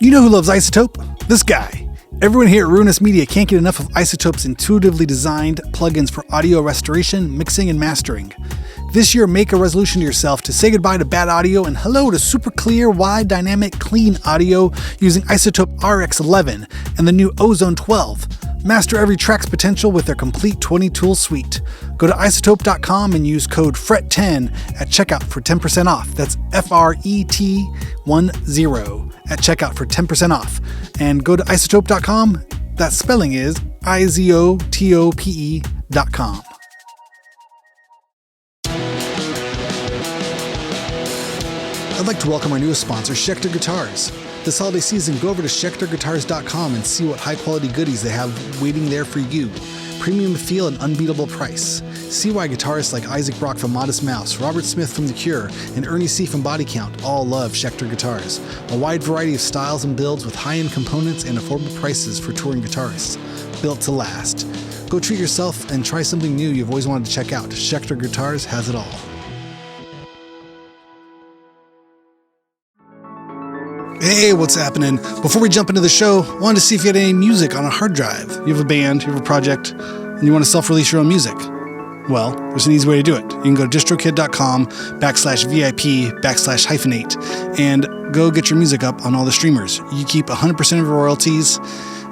You know who loves Izotope? This guy. Everyone here at Ruinous Media can't get enough of Izotope's intuitively designed plugins for audio restoration, mixing, and mastering. This year, make a resolution to yourself to say goodbye to bad audio and hello to super clear, wide, dynamic, clean audio using Izotope RX11 and the new Ozone 12. Master every track's potential with their complete 20-tool suite. Go to izotope.com and use code FRET10 at checkout for 10% off. That's FRET10 at checkout for 10% off. And go to izotope.com. That spelling is izotope.com. I'd like to welcome our newest sponsor, Schecter Guitars. This holiday season, go over to schecterguitars.com and see what high-quality goodies they have waiting there for you. Premium feel and unbeatable price. See why guitarists like Isaac Brock from Modest Mouse, Robert Smith from The Cure, and Ernie C. from Body Count all love Schecter Guitars. A wide variety of styles and builds with high-end components and affordable prices for touring guitarists. Built to last. Go treat yourself and try something new you've always wanted to check out. Schecter Guitars has it all. Hey, what's happening? Before we jump into the show, I wanted to see if you had any music on a hard drive. You have a band, you have a project, and you want to self-release your own music. Well, there's an easy way to do it. You can go to distrokid.com/VIP/hyphenate and go get your music up on all the streamers. You keep 100% of your royalties,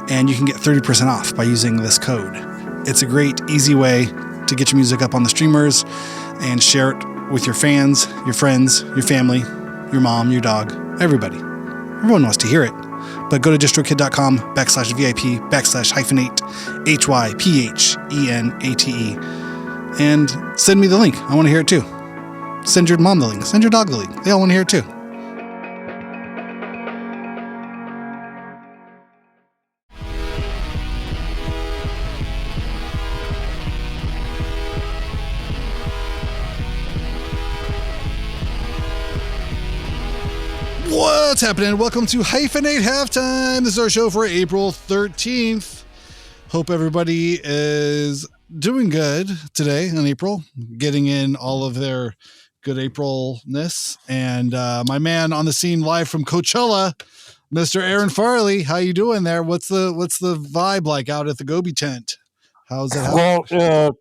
and you can get 30% off by using this code. It's a great, easy way to get your music up on the streamers and share it with your fans, your friends, your family, your mom, your dog, everybody. Everyone wants to hear it. But go to distrokid.com/VIP/hyphenate, HYPHENATE, and send me the link. I want to hear it too. Send your mom the link. Send your dog the link. They all want to hear it too. What's happening? Welcome to Hyphenate Halftime. This is our show for April 13th. Hope everybody is doing good today in April, getting in all of their good April-ness. And my man on the scene live from Coachella, Mr. Aaron Farley. How you doing there? What's the vibe like out at the Gobi tent? How's it? Well,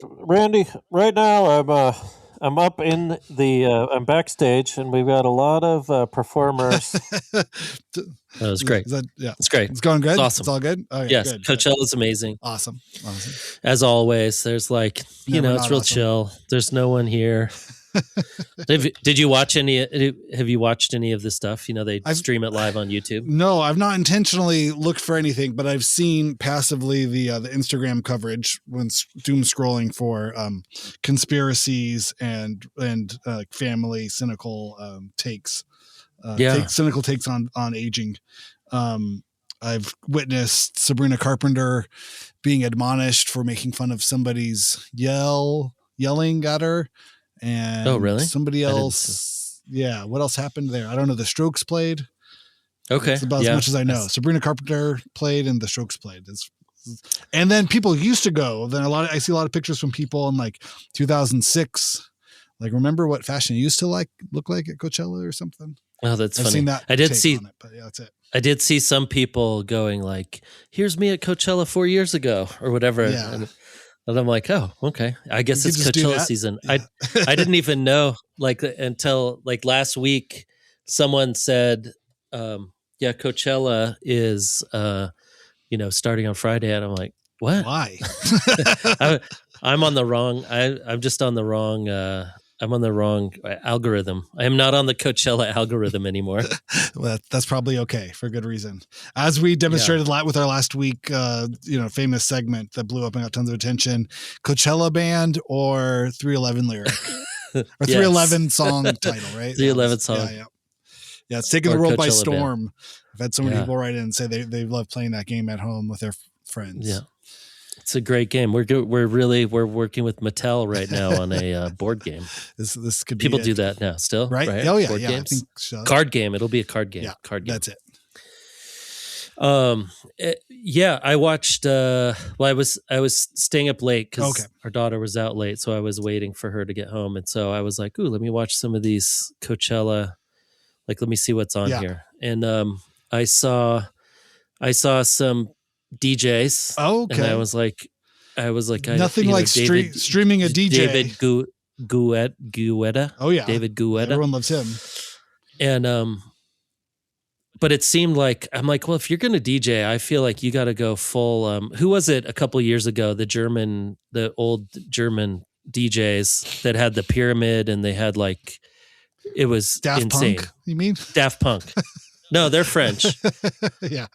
Randy, right now I'm up in the I'm backstage, and we've got a lot of performers. That was great. It's great. It's going good. It's awesome. It's all good. Okay, yes, good. Coachella's amazing. Awesome. As always, there's it's real awesome. chill. There's no one here. Did you watch any? Have you watched any of this stuff? They stream it live on YouTube. No, I've not intentionally looked for anything, but I've seen passively the Instagram coverage when doom scrolling for conspiracies and family cynical takes. Cynical takes on aging. I've witnessed Sabrina Carpenter being admonished for making fun of somebody's yelling at her. And oh, really? Somebody else. Yeah. What else happened there? I don't know. The Strokes played. Okay. That's about as much as I know. Sabrina Carpenter played and the Strokes played. And then people used to go. Then I see a lot of pictures from people in 2006. Remember what fashion used to look like at Coachella or something? Oh, that's I've funny. seen that. I did see, but yeah, that's it. I did see some people going here's me at Coachella 4 years ago or whatever. Yeah. And I'm like, oh, okay. I guess it's Coachella season. Yeah. I didn't even know until last week. Someone said, Coachella is starting on Friday, and I'm like, what? Why? I'm on the wrong. I'm just on the wrong. I'm on the wrong algorithm. I am not on the Coachella algorithm anymore. Well, that's probably okay for good reason. As we demonstrated with our last week, famous segment that blew up and got tons of attention, Coachella band or 311 lyric or 311 song title, right? 311 song. Yeah. It's taking the world by Coachella storm. band. I've had so many people write in and say they love playing that game at home with their friends. Yeah. It's a great game. We're working with Mattel right now on a board game. This could be people do that now still, right? Oh yeah, board yeah. games? I think so. Card game. It'll be a card game. Yeah, card game. That's it. I watched. I was staying up late because our daughter was out late, so I was waiting for her to get home, and so I was like, "Ooh, let me watch some of these Coachella. Let me see what's on here." And I saw some DJs. Oh, okay. And I was like, nothing like streaming a DJ. David Guetta. Oh yeah, David Guetta. Everyone loves him. And but it seemed like I'm like, well, if you're going to DJ, I feel like you got to go full. Who was it a couple years ago? The old German DJs that had the pyramid and they had like, it was Daft insane. Punk, you mean? Daft Punk. No, they're French. Yeah.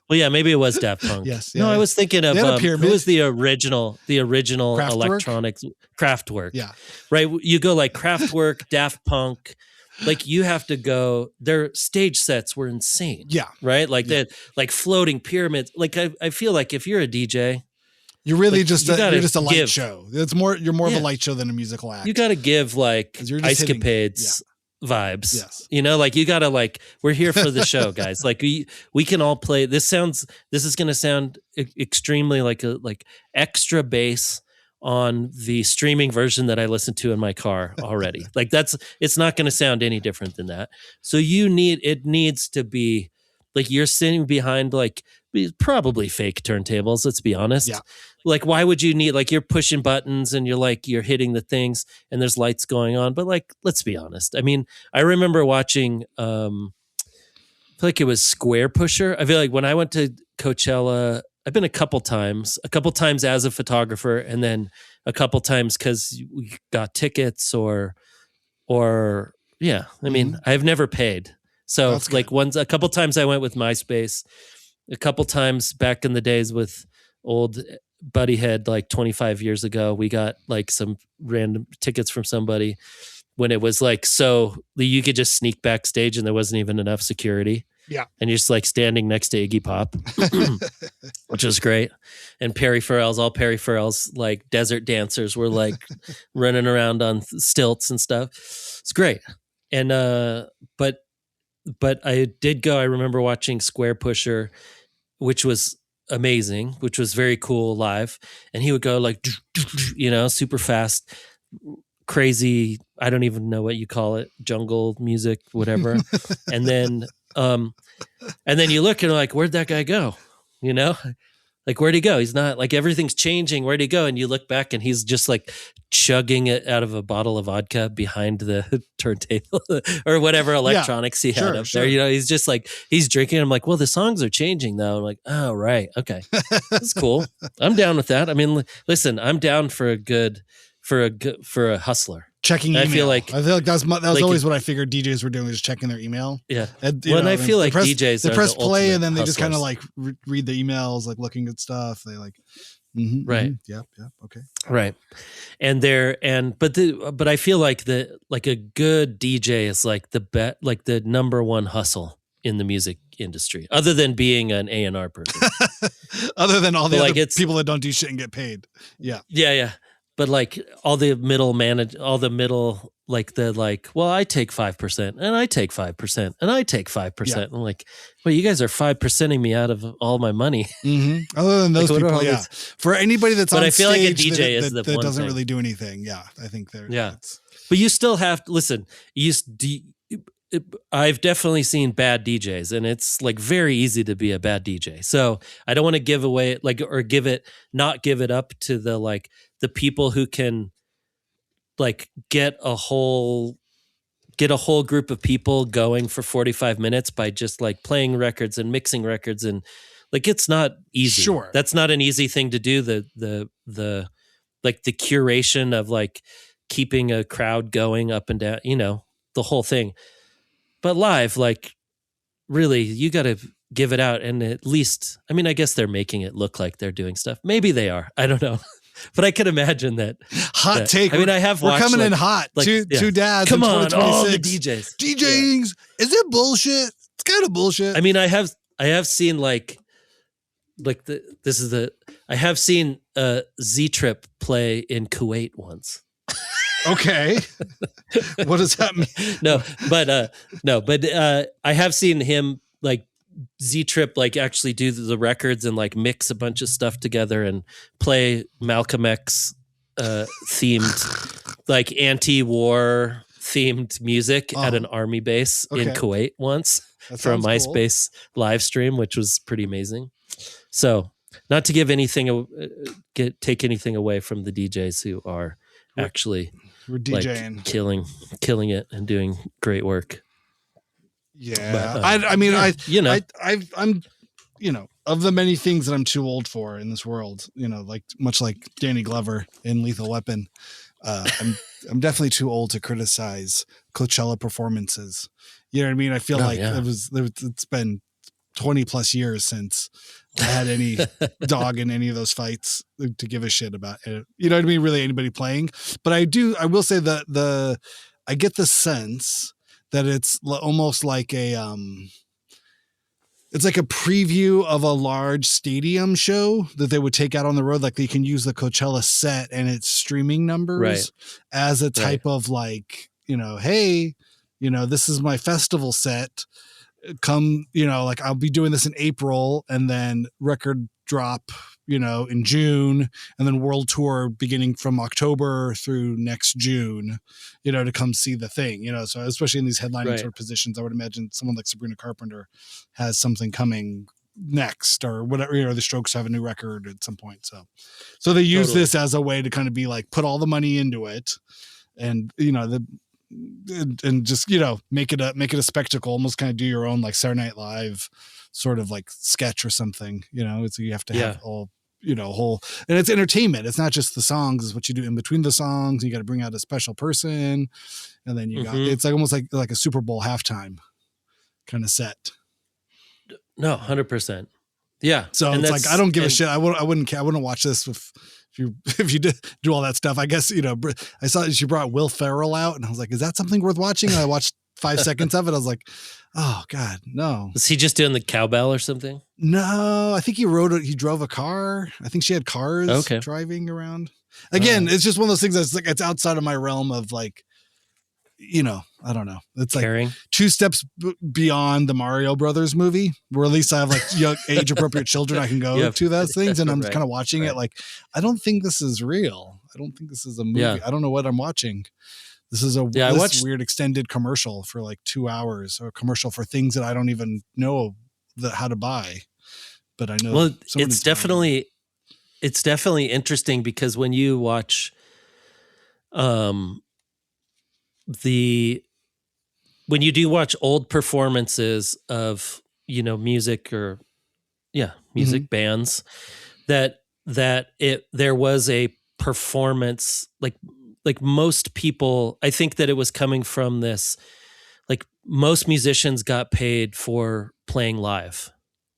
Well, yeah, maybe it was Daft Punk. Yes. No, I was thinking of who was the original Kraftwerk? electronics Kraftwerk. Yeah. Right. You go like Kraftwerk, Daft Punk. Like you have to go. Their stage sets were insane. Yeah. Right. Like that. Like floating pyramids. Like I feel like if you're a DJ, you're really like, you're just a light show. You're more of a light show than a musical act. You got to give like Ice Capades vibes. Yes. You know, like you got to like, we're here for the show, guys. Like we can all play. This is going to sound extremely like extra bass on the streaming version that I listen to in my car already. Like it's not going to sound any different than that. So it needs to be like you're sitting behind like probably fake turntables. Let's be honest. Yeah. Like, why would you need, like, you're pushing buttons and you're hitting the things and there's lights going on. But like, let's be honest. I mean, I remember watching, I feel like it was Square Pusher. I feel like when I went to Coachella, I've been a couple times as a photographer, and then a couple times because we got tickets or yeah. I mean, I've never paid. So like a couple times I went with MySpace, a couple times back in the days with old Buddy Head, like 25 years ago, we got like some random tickets from somebody when it was like, so you could just sneak backstage and there wasn't even enough security. Yeah. And you're just like standing next to Iggy Pop, which was great. And all Perry Farrell's like desert dancers were like running around on stilts and stuff. It's great. And, but I did go, I remember watching Square Pusher, which was amazing, which was very cool live. And he would go like, super fast, crazy. I don't even know what you call it. Jungle music, whatever. And then you look and like, where'd that guy go? You know, like, where'd he go? He's not like, everything's changing. Where'd he go? And you look back and he's just like chugging it out of a bottle of vodka behind the turntable or whatever electronics he had up there. You know, he's just like, he's drinking. I'm like, well, the songs are changing though. I'm like, oh, right. Okay. That's cool. I'm down with that. I mean, listen, I'm down for a hustler. Checking email. I feel like that was always what I figured DJs were doing, was checking their email. Yeah. And I feel like DJs they press play and then they hustlers. just kind of like read the emails, like looking at stuff. They like, right. Yeah. Okay. Right. But I feel like a good DJ is like the number one hustle in the music industry, other than being an A&R person. Other than all the other people that don't do shit and get paid. Yeah. Yeah. But like all the middle well, I take 5% and I take 5% and I take 5%. Yeah. I'm like, well, you guys are 5%ing me out of all my money. Mm-hmm. Other than those people, yeah. For anybody that's on stage, I feel like a DJ that doesn't really do anything. Yeah, I think they're. Yeah, but you still have to listen. I've definitely seen bad DJs, and it's like very easy to be a bad DJ. So I don't want to give away not give it up to the people who can like get a whole group of people going for 45 minutes by just like playing records and mixing records, and like it's not easy. Sure. That's not an easy thing to do. The curation of like keeping a crowd going up and down, the whole thing. But live, like, really, you got to give it out. And at least, I mean, I guess they're making it look like they're doing stuff. Maybe they are. I don't know. But I can imagine that. Hot take. I mean, I have watched. We're coming in hot. Two dads. Come on, all the DJs. DJing. Is it bullshit? It's kind of bullshit. I mean, I have seen I have seen Z-Trip play in Kuwait once. Okay. What does that mean? No, but I have seen him like Z-Trip like actually do the records and like mix a bunch of stuff together and play Malcolm X themed like anti-war themed music at an army base in Kuwait once for a MySpace live stream, which was pretty amazing. So not to give anything, take anything away from the DJs who are actually DJing, killing it and doing great work. Yeah. But, I'm of the many things that I'm too old for in this world, like much like Danny Glover in Lethal Weapon, I'm definitely too old to criticize Coachella performances. You know what I mean? I feel it's been 20 plus years since I had any dog in any of those fights to give a shit about it. You know what I mean? Really anybody playing, but I will say that I get the sense that it's almost like it's like a preview of a large stadium show that they would take out on the road. Like they can use the Coachella set and its streaming numbers as a type of like, hey, this is my festival set. Come, like I'll be doing this in April and then record drop, in June, and then world tour beginning from October through next June, to come see the thing, so especially in these headlining sort of positions, I would imagine someone like Sabrina Carpenter has something coming next or whatever, the Strokes have a new record at some point. So they use this as a way to kind of be like, put all the money into it and, and just, make it a spectacle, almost kind of do your own like Saturday Night Live sort of like sketch or something, it's, you have to have all, whole, and it's entertainment. It's not just the songs, it's what you do in between the songs. You got to bring out a special person. And then you got, it's like almost like a Super Bowl halftime kind of set. No, 100%. Yeah. So it's like, I don't give a shit. I wouldn't care. I wouldn't watch this if you did do all that stuff. I guess, I saw that she brought Will Ferrell out and I was like, is that something worth watching? And I watched 5 seconds of it. I was like, oh God, no. Was he just doing the cowbell or something? No, I think he drove a car. I think she had cars driving around. Again, it's just one of those things that's like, it's outside of my realm of like, I don't know. It's like caring. 2 steps beyond the Mario Brothers movie, where at least I have like young, age appropriate children I can go to those things. And I'm kind of watching it like, I don't think this is real. I don't think this is a movie. Yeah. I don't know what I'm watching. This is I watched weird extended commercial for like 2 hours, or a commercial for things that I don't even know how to buy, but I know. Well, it's definitely interesting because when you watch, when you do watch old performances of, music or music bands, that there was a performance, like most people, I think that it was coming from this, like most musicians got paid for playing live,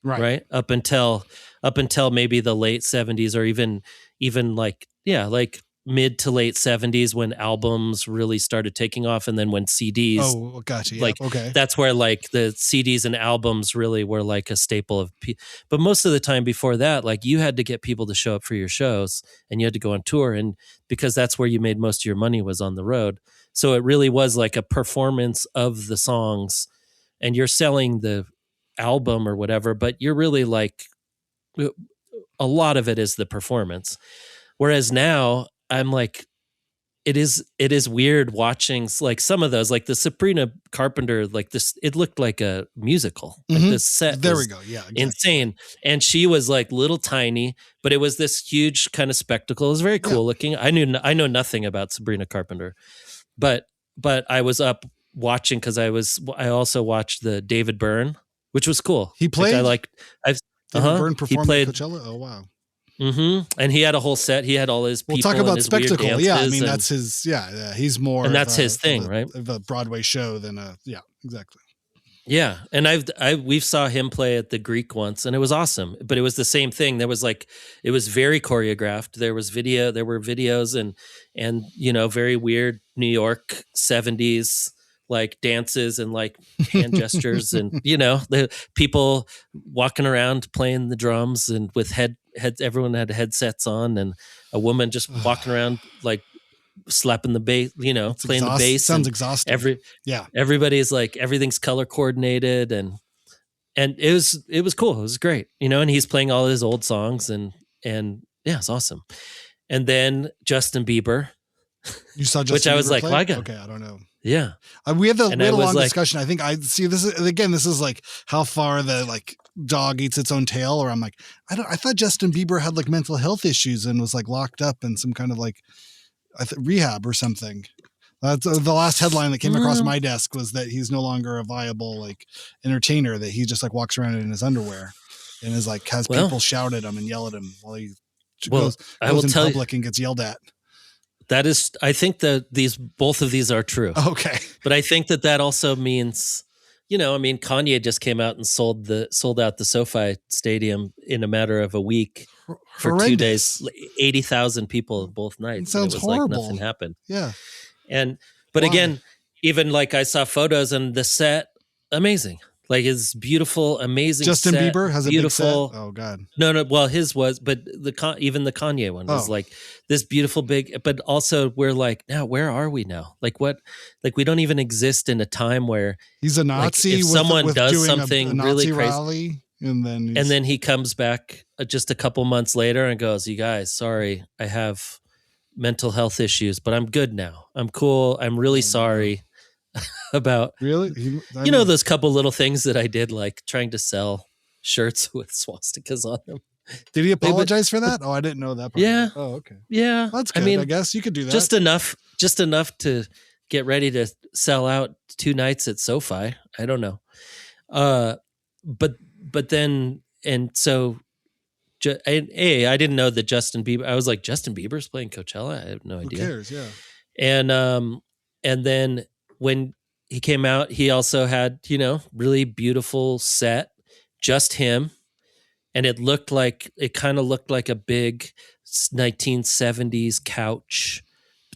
right? Up until maybe the late 70s, or even like mid to late 70s, when albums really started taking off, and then when CDs. Oh, gotcha. Yeah. Okay. That's where like the CDs and albums really were like a staple of. But most of the time before that, like you had to get people to show up for your shows, and you had to go on tour, and because that's where you made most of your money was on the road. So it really was like a performance of the songs, and you're selling the album or whatever, but you're really like, a lot of it is the performance. Whereas now, I'm like, it is weird watching like some of those, like the Sabrina Carpenter, like this, it looked like a musical. Like this set, there we go, yeah, exactly. Insane, and she was like little tiny, but it was this huge kind of spectacle. It was very cool looking. I know nothing about Sabrina Carpenter, but I was up watching because I also watched the David Byrne, which was cool. He played. David Byrne performed at Coachella. Oh wow. And he had a whole set. He had all his people. We'll talk about his spectacle. Yeah, I mean that's his. Yeah, he's more. And that's his thing, right? Of a Broadway show than exactly. Yeah, and we've saw him play at the Greek once, and it was awesome. But it was the same thing. There was it was very choreographed. There were videos and very weird New York 70s like dances and like hand gestures and the people walking around playing the drums and with heads. Everyone had headsets on, and a woman just walking around like slapping the bass, playing the bass. Sounds exhausting. Everybody's like, everything's color coordinated, and it was cool. It was great, and he's playing all his old songs, and it's awesome. And then Justin Bieber. You saw Justin which I was Bieber like, play? well, okay, I don't know. Yeah. We had a long like, discussion. I think this is like how far the like dog eats its own tail, or I'm like, I thought Justin Bieber had like mental health issues and was like locked up in some kind of like rehab or something. That's the last headline that came across my desk, was that he's no longer a viable like entertainer, that he just like walks around in his underwear and is like has people shout at him and yell at him while he goes in public and gets yelled at. That is, I think that both of these are true. Okay. But I think that also means, Kanye just came out and sold out the SoFi Stadium in a matter of a week for Horrendous. 2 days, 80,000 people both nights. It sounds horrible. Like nothing happened. Yeah. But again, even like I saw photos and the set, amazing. Like it's beautiful, amazing. Justin set, Bieber has beautiful. A big set. Oh God. No. Well, his was, but even the Kanye one was like this beautiful big. But also, we're like, now where are we now? Like what? Like we don't even exist in a time where he's a Nazi. Like, if someone does something a Nazi really crazy, rally, and then he comes back just a couple months later and goes, "You guys, sorry, I have mental health issues, but I'm good now. I'm cool. I'm really sorry." About those couple little things that I did, like trying to sell shirts with swastikas on them. Did he apologize for that? Oh, I didn't know that part. Yeah. Oh, okay. Yeah. That's good. I guess you could do that. Just enough to get ready to sell out 2 nights at SoFi. I don't know. But then, and so I didn't know that Justin Bieber, I was like, Justin Bieber's playing Coachella? I have no idea. Who cares? Yeah. And then when he came out, he also had, really beautiful set, just him. And it kind of looked like a big 1970s couch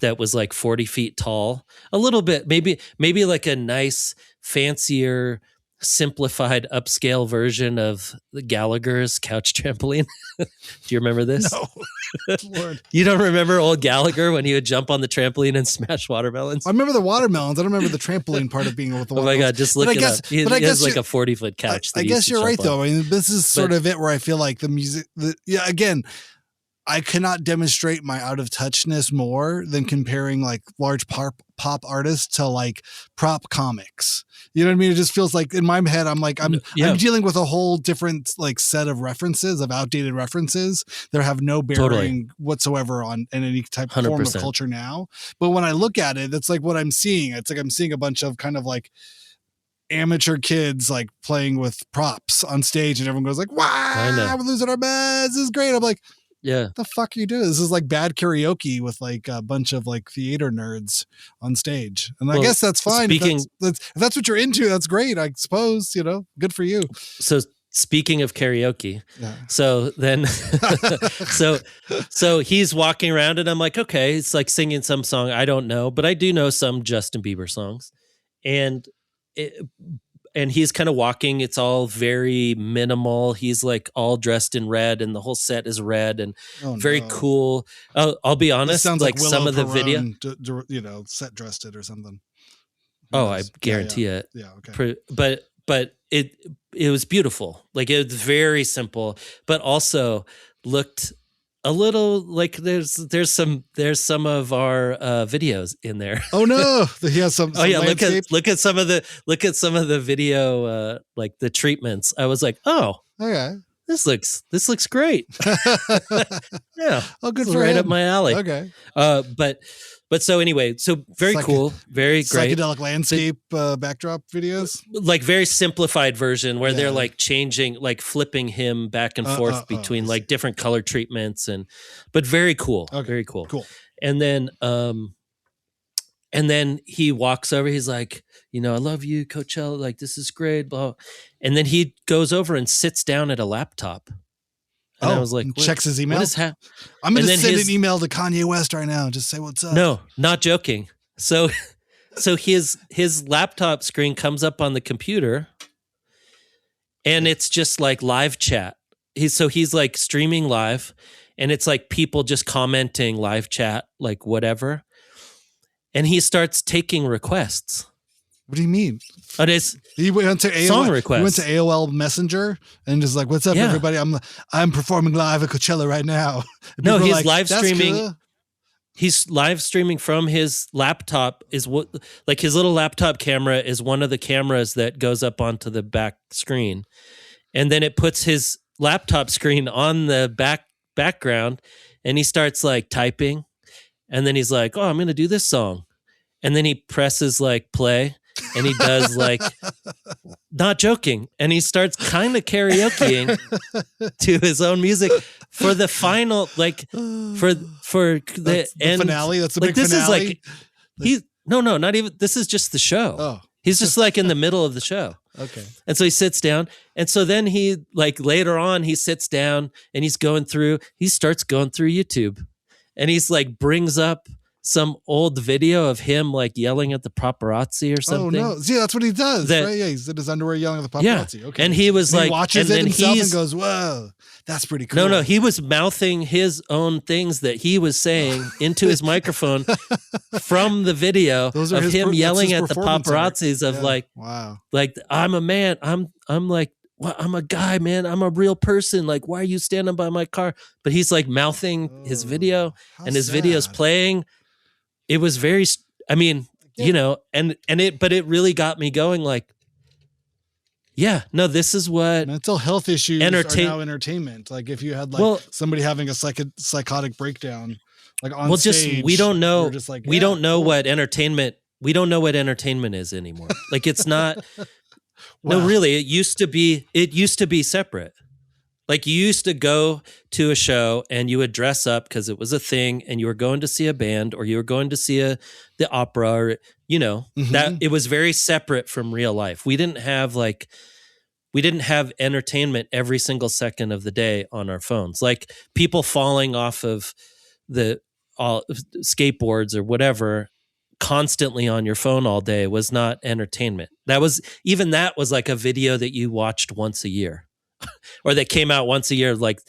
that was like 40 feet tall, a little bit, maybe like a nice, fancier, simplified, upscale version of the Gallagher's couch trampoline. Do you remember this? No. Lord. You don't remember old Gallagher when he would jump on the trampoline and smash watermelons? I remember the watermelons. I don't remember the trampoline part of being with the watermelons. Oh my God, just look it up. He has like a 40-foot couch. I guess you're right, though. I mean, this is sort of it where I feel like the music, again, I cannot demonstrate my out of touchness more than comparing like large pop artists to like prop comics. You know what I mean? It just feels like in my head, I'm dealing with a whole different like set of references, of outdated references that have no bearing whatsoever on in any type of 100%. Form of culture now. But when I look at it, that's like what I'm seeing. It's like I'm seeing a bunch of kind of like amateur kids like playing with props on stage, and everyone goes like, "Wow, we're losing our minds. This is great." I'm like, yeah, what the fuck are you doing? This is like bad karaoke with like a bunch of like theater nerds on stage. And I guess that's fine. If that's what you're into, that's great. I suppose, good for you. So speaking of karaoke, so then, so he's walking around and I'm like, okay, it's like singing some song I don't know, but I do know some Justin Bieber songs. And he's kind of walking. It's all very minimal. He's like all dressed in red, and the whole set is red and very cool. I'll be honest. This sounds like some of the video, set dressed it or something. I guarantee it. Yeah. Okay. But it was beautiful. Like it was very simple, but also looked a little like there's some of our videos in there. Oh no, he has some. Oh yeah, landscape. look at some of the video, like the treatments. I was like, oh, okay, this looks great. Yeah, oh, good for right him. up my alley. Okay, but so anyway, so very cool, very great. Psychedelic landscape backdrop videos, like very simplified version where they're like changing, like flipping him back and forth between like different color treatments but very cool, very cool. Cool. And then he walks over. He's like, I love you, Coachella. Like this is great. Blah. And then he goes over and sits down at a laptop. And I was like, checks his email. I'm going to send an email to Kanye West right now. Just say what's up. No, not joking. So his laptop screen comes up on the computer, and it's just like live chat. He's like streaming live, and it's like people just commenting live chat, like whatever. And he starts taking requests. What do you mean? He went to AOL, song requests. He went to AOL Messenger and just like, "What's up, everybody? I'm performing live at Coachella right now." No, he's live streaming. he's live streaming from his laptop. Is what, like, his little laptop camera is one of the cameras that goes up onto the back screen, and then it puts his laptop screen on the background, and he starts like typing, and then he's like, "Oh, I'm going to do this song," and then he presses like play, and he does like, not joking, and he starts kind of karaokeing to his own music for the final, like for the end finale. That's the like, big this finale. Is like he no, not even, this is just the show. Oh, he's just like in the middle of the show. okay. And so he sits down, and so then he, like, later on, he sits down and he starts going through YouTube, and he's like brings up some old video of him like yelling at the paparazzi or something. Oh no! See, that's what he does, right? Yeah, he's in his underwear yelling at the paparazzi. Yeah. Okay, and he was and like, he watches and it then himself and goes, "Whoa, that's pretty cool." No, he was mouthing his own things that he was saying into his microphone from the video of him yelling at the paparazzis of like, wow, like, I'm a man, I'm like, well, I'm a guy, man, I'm a real person. Like, why are you standing by my car? But he's like mouthing his video, and his video's playing. It was very, I mean, you know, but it really got me going. Like, yeah, no, this is what mental health issues are now entertainment. Like, if you had like somebody having a psychotic breakdown, like on stage, we don't know. Just like, we don't know what entertainment. We don't know what entertainment is anymore. Like, it's not. Wow. No, really, it used to be separate. Like, you used to go to a show and you would dress up because it was a thing, and you were going to see a band, or you were going to see the opera, or, you know, that it was very separate from real life. We didn't have entertainment every single second of the day on our phones. Like, people falling off of the skateboards or whatever constantly on your phone all day was not entertainment. That was like a video that you watched once a year. Or that came out once a year, like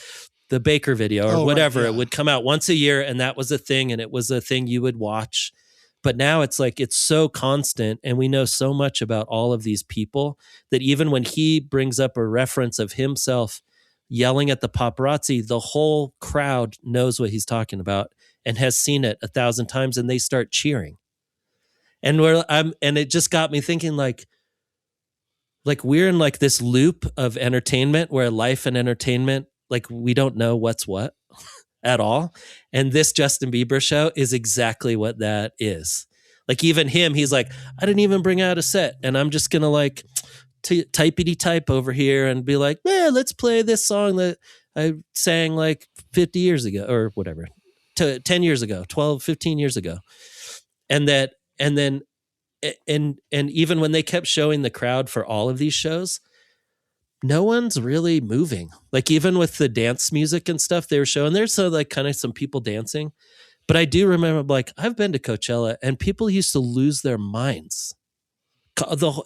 the Baker video or whatever. Right, yeah. It would come out once a year, and that was a thing, and it was a thing you would watch. But now it's like, it's so constant, and we know so much about all of these people that even when he brings up a reference of himself yelling at the paparazzi, the whole crowd knows what he's talking about and has seen it 1,000 times, and they start cheering. And it just got me thinking, like we're in like this loop of entertainment where life and entertainment, like, we don't know what's what at all. And this Justin Bieber show is exactly what that is. Like, even him, he's like, I didn't even bring out a set, and I'm just going to like typey type over here and be like, man, let's play this song that I sang like 50 years ago or whatever, 10 years ago, 12, 15 years ago. And even when they kept showing the crowd for all of these shows, no one's really moving. Like, even with the dance music and stuff they were showing, there's like kind of some people dancing. But I do remember, like, I've been to Coachella, and people used to lose their minds.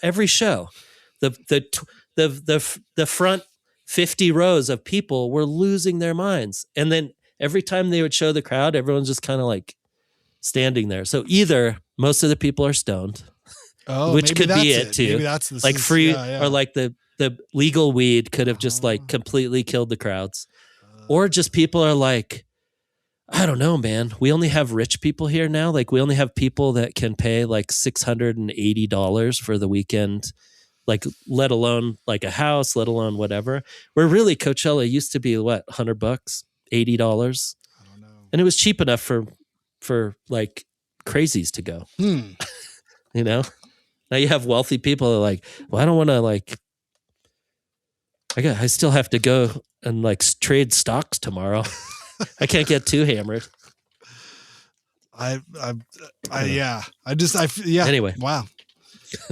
Every show, the front 50 rows of people were losing their minds. And then every time they would show the crowd, everyone's just kind of like standing there. So either most of the people are stoned, which could be it too. Maybe that's like free, or like the legal weed could have just like completely killed the crowds, or just people are like, I don't know, man. We only have rich people here now. Like, we only have people that can pay like $680 for the weekend, like, let alone like a house, let alone whatever. Where really Coachella used to be what, $100, $80, I don't know, and it was cheap enough for like crazies to go. You know, now you have wealthy people that are like, well, I don't want to, like, I still have to go and like trade stocks tomorrow. I can't get too hammered. Anyway, wow.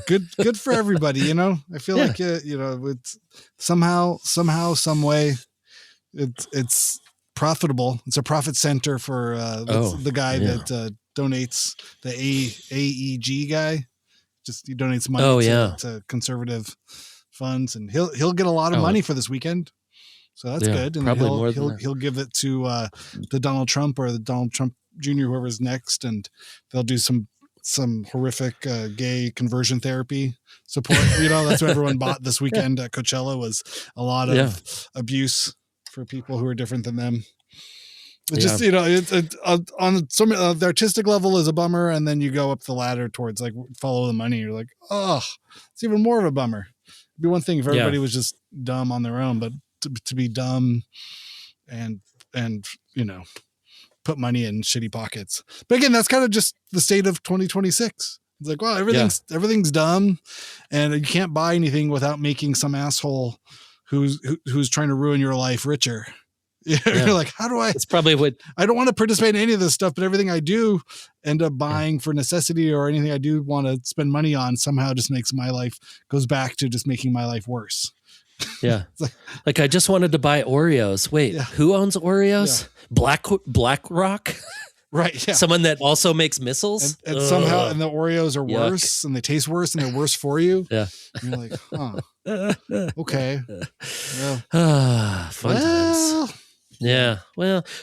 Good for everybody. You know, I feel like, you know, it's somehow, some way, it's profitable. It's a profit center for the guy that donates, the AEG guy. Just, he donates money to conservative funds, and he'll get a lot of money for this weekend. So that's good. And he'll give it to the Donald Trump or the Donald Trump Jr., whoever's next, and they'll do some horrific gay conversion therapy support. You know, that's what everyone bought this weekend at Coachella, was a lot of abuse for people who are different than them. It's just, it's on some the artistic level is a bummer, and then you go up the ladder towards like follow the money. You're like, oh, it's even more of a bummer. It'd be one thing if everybody was just dumb on their own, but to be dumb and put money in shitty pockets. But again, that's kind of just the state of 2026. It's like, well, everything's dumb, and you can't buy anything without making some asshole who's trying to ruin your life richer. You're like, how do I? It's probably what I don't want to participate in any of this stuff, but everything I do end up buying for necessity, or anything I do want to spend money on somehow just makes my life goes back to just making my life worse. Yeah. like I just wanted to buy Oreos. Wait, who owns Oreos? Yeah. BlackRock? Right. Yeah. Someone that also makes missiles. And somehow, and the Oreos are worse, and they taste worse, and they're worse for you. Yeah. And you're like, okay. Fun times. Yeah.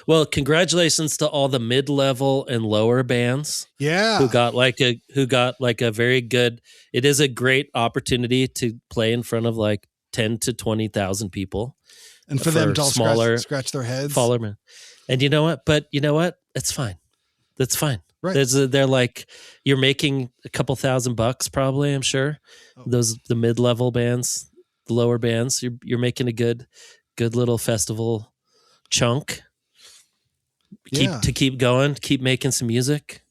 Well, congratulations to all the mid-level and lower bands. Yeah. Who got like a very good, it is a great opportunity to play in front of like 10 to 20,000 people. And for them to all scratch their heads. And you know what? It's fine. That's fine. Right. They're like, you're making a couple $1,000 probably, I'm sure. The mid-level bands, the lower bands, you're making a good little festival chunk. Keep going, keep making some music.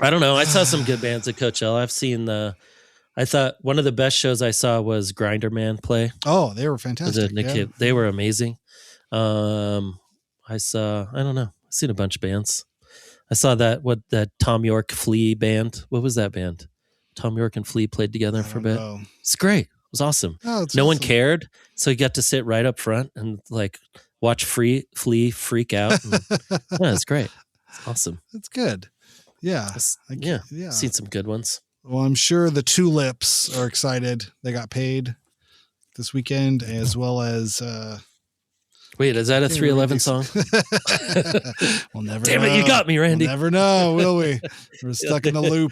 I don't know. I saw some good bands at Coachella. I've seen I thought one of the best shows I saw was Grinder Man play. Oh, they were fantastic. They were amazing. I've seen a bunch of bands. I saw that Tom York Flea band. What was that band? Tom York and Flea played together for a bit. It's great. It was awesome. No one cared, so you got to sit right up front and like watch Flea freak out. It's great. It's awesome. It's good. Yeah. Seen some good ones. Well, I'm sure the Tulips are excited. They got paid this weekend, as well as. Wait, is that a 311 song? We'll never. Damn it, you got me, Randy. We'll never know, will we? We're stuck in a loop.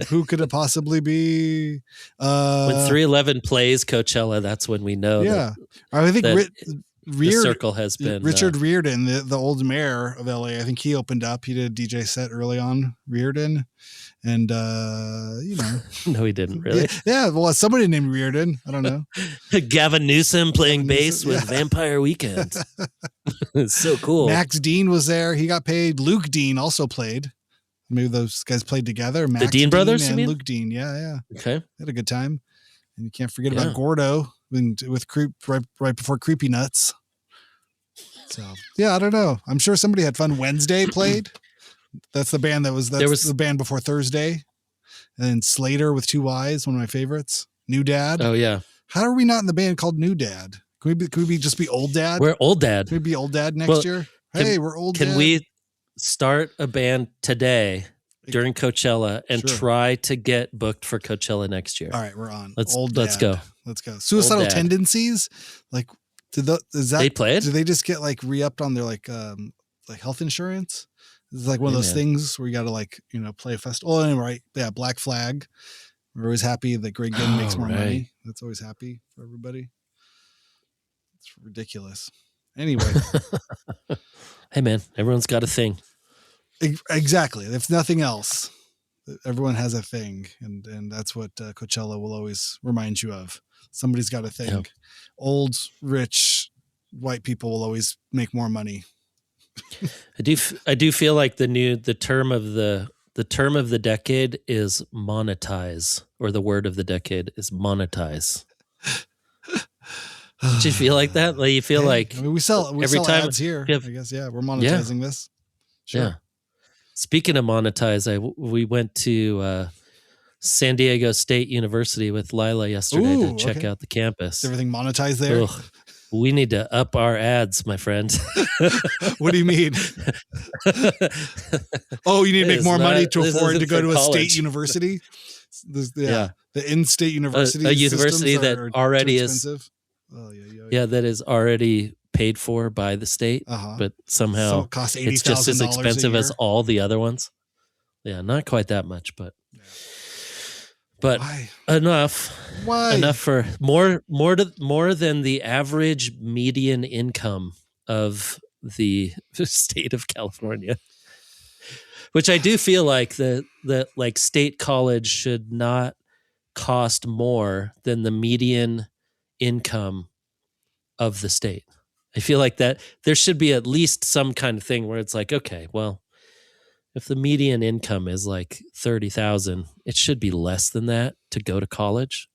Who could it possibly be? When 311 plays Coachella, that's when we know. Yeah, I think the circle has been Richard Riordan, the old mayor of LA. I think he opened up. He did a DJ set early on, Riordan, and no, he didn't really. Yeah, well, somebody named Riordan. I don't know. Gavin Newsom playing bass with Vampire Weekend. It's so cool. Max Dean was there. He got paid. Luke Dean also played. Maybe those guys played together. Max the Dean brothers, and you mean? Luke Dean. Yeah. Okay. They had a good time. And you can't forget about Gordo with Creep right before Creepy Nuts. So yeah, I don't know. I'm sure somebody had fun. Wednesday played. That's the band that's the band before Thursday. And then Slater with 2 Y's, one of my favorites. New Dad. Oh yeah. How are we not in the band called New Dad? Can we just be Old Dad? We're Old Dad. Can we be Old Dad next year? Hey, we're Old Dad. Can we start a band today during Coachella and try to get booked for Coachella next year? All right, we're on. Let's go. Suicidal Tendencies, like they played? Do they just get like re-upped on their like health insurance? It's like one of those things where you got to play a festival. Oh, right, yeah, Black Flag. We're always happy that Greg Ginn makes more money. That's always happy for everybody. It's ridiculous. Anyway. Hey man, everyone's got a thing. Exactly. If nothing else, everyone has a thing, and that's what Coachella will always remind you of. Somebody's got a thing. Yep. Old, rich, white people will always make more money. I do feel like the term of the decade is monetize, or the word of the decade is monetize. Did you feel like that? Like you feel like we sell ads here. I guess we're monetizing this. Sure. Yeah. Speaking of monetize, we went to San Diego State University with Lila yesterday to check out the campus. Is everything monetized there? Ugh, we need to up our ads, my friend. What do you mean? Oh, you need to make more money to afford to go to a state university? The in-state university. A university that already is. That is already paid for by the state, but somehow it costs it's just as expensive as all the other ones. Yeah, not quite that much, but Why? enough. Why? Enough for more than the average median income of the state of California. Which I do feel like the like state college should not cost more than the median income of the state. I feel like that there should be at least some kind of thing where it's like, okay, well, if the median income is like 30,000, it should be less than that to go to college.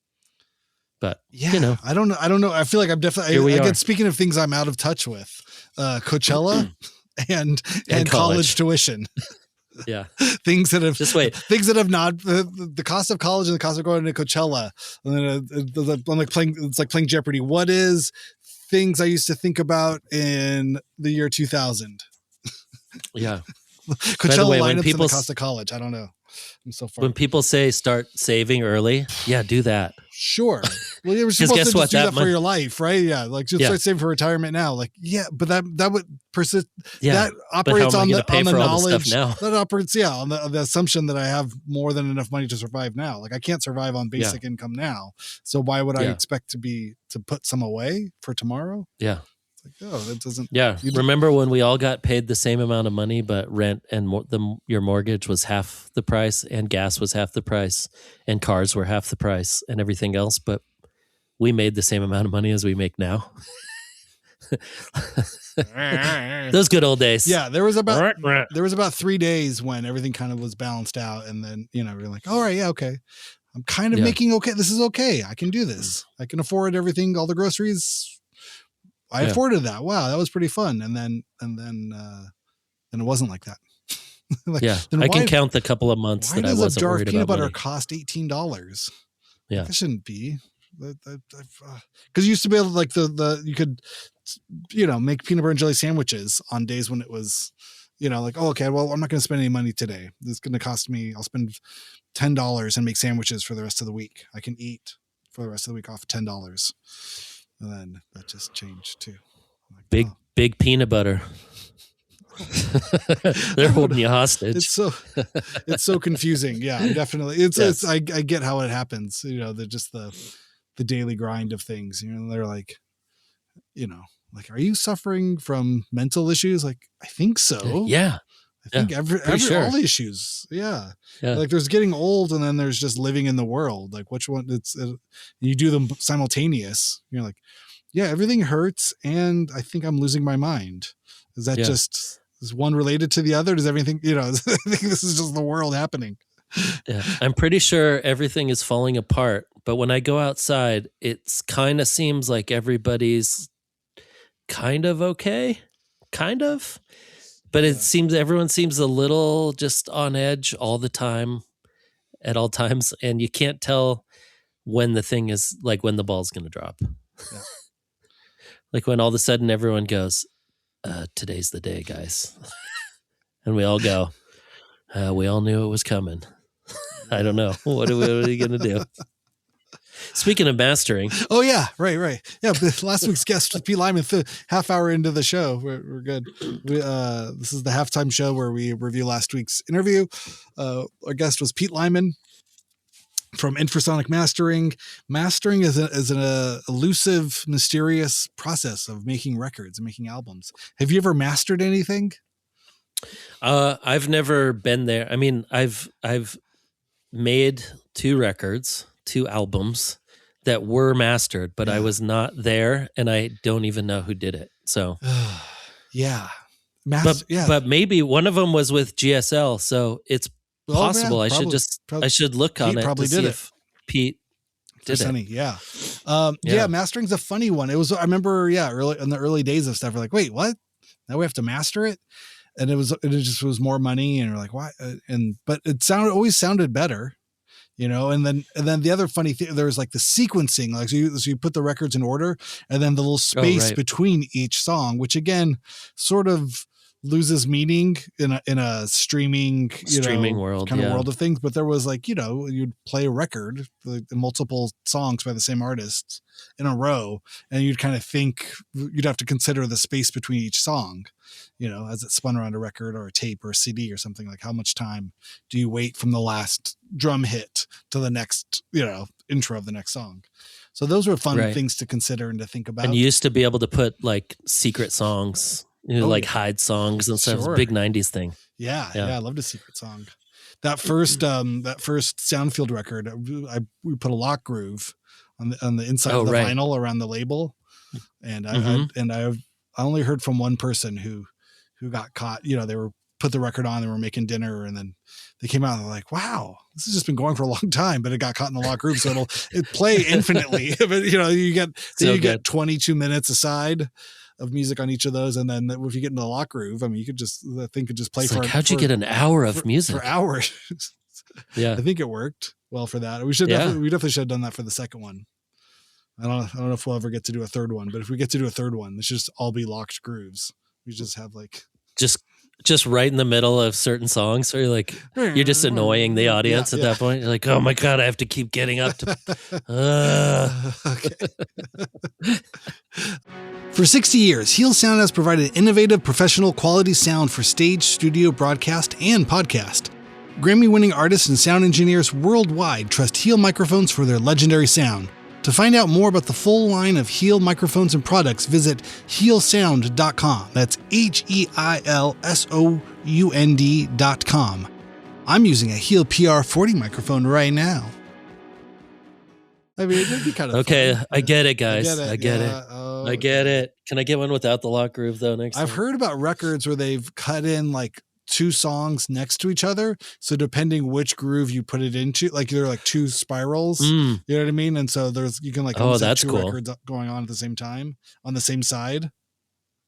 But yeah, I don't know. I feel like I'm definitely. Again, speaking of things I'm out of touch with, Coachella and college tuition. Yeah, things that have just wait. Things that have not the cost of college and the cost of going to Coachella. And then I'm like playing. It's like playing Jeopardy. What is things I used to think about in the year 2000? Yeah, Coachella. By the way, when people, and the cost of college, I don't know. I'm so far. When people say start saving early, yeah, do that. Sure. Well, you were supposed to just do that for your life, right? Yeah, like just start saving for retirement now. Like, yeah, but that would persist. Yeah, that operates on the knowledge. That operates, on the assumption that I have more than enough money to survive now. Like, I can't survive on basic income now. So why would I expect to put some away for tomorrow? Yeah. Like, oh, that doesn't. Yeah. Remember when we all got paid the same amount of money, but rent and your mortgage was half the price, and gas was half the price, and cars were half the price, and everything else, but we made the same amount of money as we make now. Those good old days. Yeah, there was about 3 days when everything kind of was balanced out, and then we're like, all right, yeah, okay. I'm kind of making okay. This is okay. I can do this. I can afford everything, all the groceries. I afforded that. Wow, that was pretty fun. And then it wasn't like that. Like, I can count the couple of months that I wasn't worried about. Why does a jar of peanut butter cost $18? Yeah, like, it shouldn't be. Because you used to be able to, like you could, make peanut butter and jelly sandwiches on days when it was, like, oh, okay, well, I'm not going to spend any money today. It's going to cost me. I'll spend $10 and make sandwiches for the rest of the week. I can eat for the rest of the week off $10. And then that just changed too. Like, big peanut butter. They're holding you hostage. It's so confusing. Yeah, definitely. I get how it happens. The daily grind of things. They're like, like, are you suffering from mental issues? Like, I think so. Yeah. I think all the issues. Yeah. Like, there's getting old, and then there's just living in the world. Like, which one? You do them simultaneous. You're like, yeah, everything hurts, and I think I'm losing my mind. Is that just, is one related to the other? Does everything, I think this is just the world happening. Yeah. I'm pretty sure everything is falling apart, but when I go outside, it's kind of seems like everybody's kind of okay. Kind of. But it seems everyone seems a little just on edge all the time, at all times, and you can't tell when the thing is, like, when the ball's going to drop. Yeah. Like when all of a sudden everyone goes, today's the day, guys. And we all go, we all knew it was coming. I don't know. What are we going to do? Speaking of mastering. Oh, yeah. Right. Yeah. Last week's guest was Pete Lyman. Half hour into the show. We're good. This is the halftime show where we review last week's interview. Our guest was Pete Lyman from Infrasonic Mastering. Mastering is an elusive, mysterious process of making records and making albums. Have you ever mastered anything? I've never been there. I mean, I've made 2 records, 2 albums that were mastered, but I was not there, and I don't even know who did it. So, yeah. But maybe one of them was with GSL, so it's possible. I should look on it to see if Pete did it. Yeah. Yeah, mastering's a funny one. It was, I remember, early in the early days of stuff, we're like, wait, what? Now we have to master it? And it just was more money, and we're like, why? But it always sounded better. And then the other funny thing, there was like the sequencing, like so you put the records in order, and then the little space between each song, which again sort of loses meaning in a streaming world, kind of world of things. But there was like, you'd play a record, like multiple songs by the same artist in a row, and you'd kind of think you'd have to consider the space between each song, as it spun around a record or a tape or a CD or something. Like, how much time do you wait from the last drum hit to the next, intro of the next song? So those were fun things to consider and to think about. And you used to be able to put like secret songs like hide songs and stuff. It's a big 90s thing. Yeah. I loved a secret song. That first Soundfield record, we put a lock groove on the inside of the vinyl around the label, and I only heard from one person who got caught. They were put the record on, they were making dinner, and then they came out and they're like, wow, this has just been going for a long time, but it got caught in the lock groove, so it play infinitely. But you get 22 minutes aside of music on each of those, and then if you get into the lock groove, I mean, the thing could just play for. How'd you get an hour of music for hours? Yeah, I think it worked well for that. We definitely should have done that for the second one. I don't know if we'll ever get to do a third one, but if we get to do a third one, it should just all be locked grooves. We just have just right in the middle of certain songs, so you're just annoying the audience at that point. You're like, oh my god, I have to keep getting up to. Okay. For 60 years, Heel Sound has provided innovative, professional, quality sound for stage, studio, broadcast, and podcast. Grammy-winning artists and sound engineers worldwide trust Heel microphones for their legendary sound. To find out more about the full line of Heel microphones and products, visit heelsound.com. That's HEILSOUND.com. I'm using a Heel PR40 microphone right now. I mean, it'd be kind of fun. I get it, guys. I get it. Oh, I get it. Can I get one without the lock groove though? I've heard about records where they've cut in like two songs next to each other, so depending which groove you put it into, like there are like two spirals, you know what I mean? And so you can like that's two cool. records going on at the same time on the same side.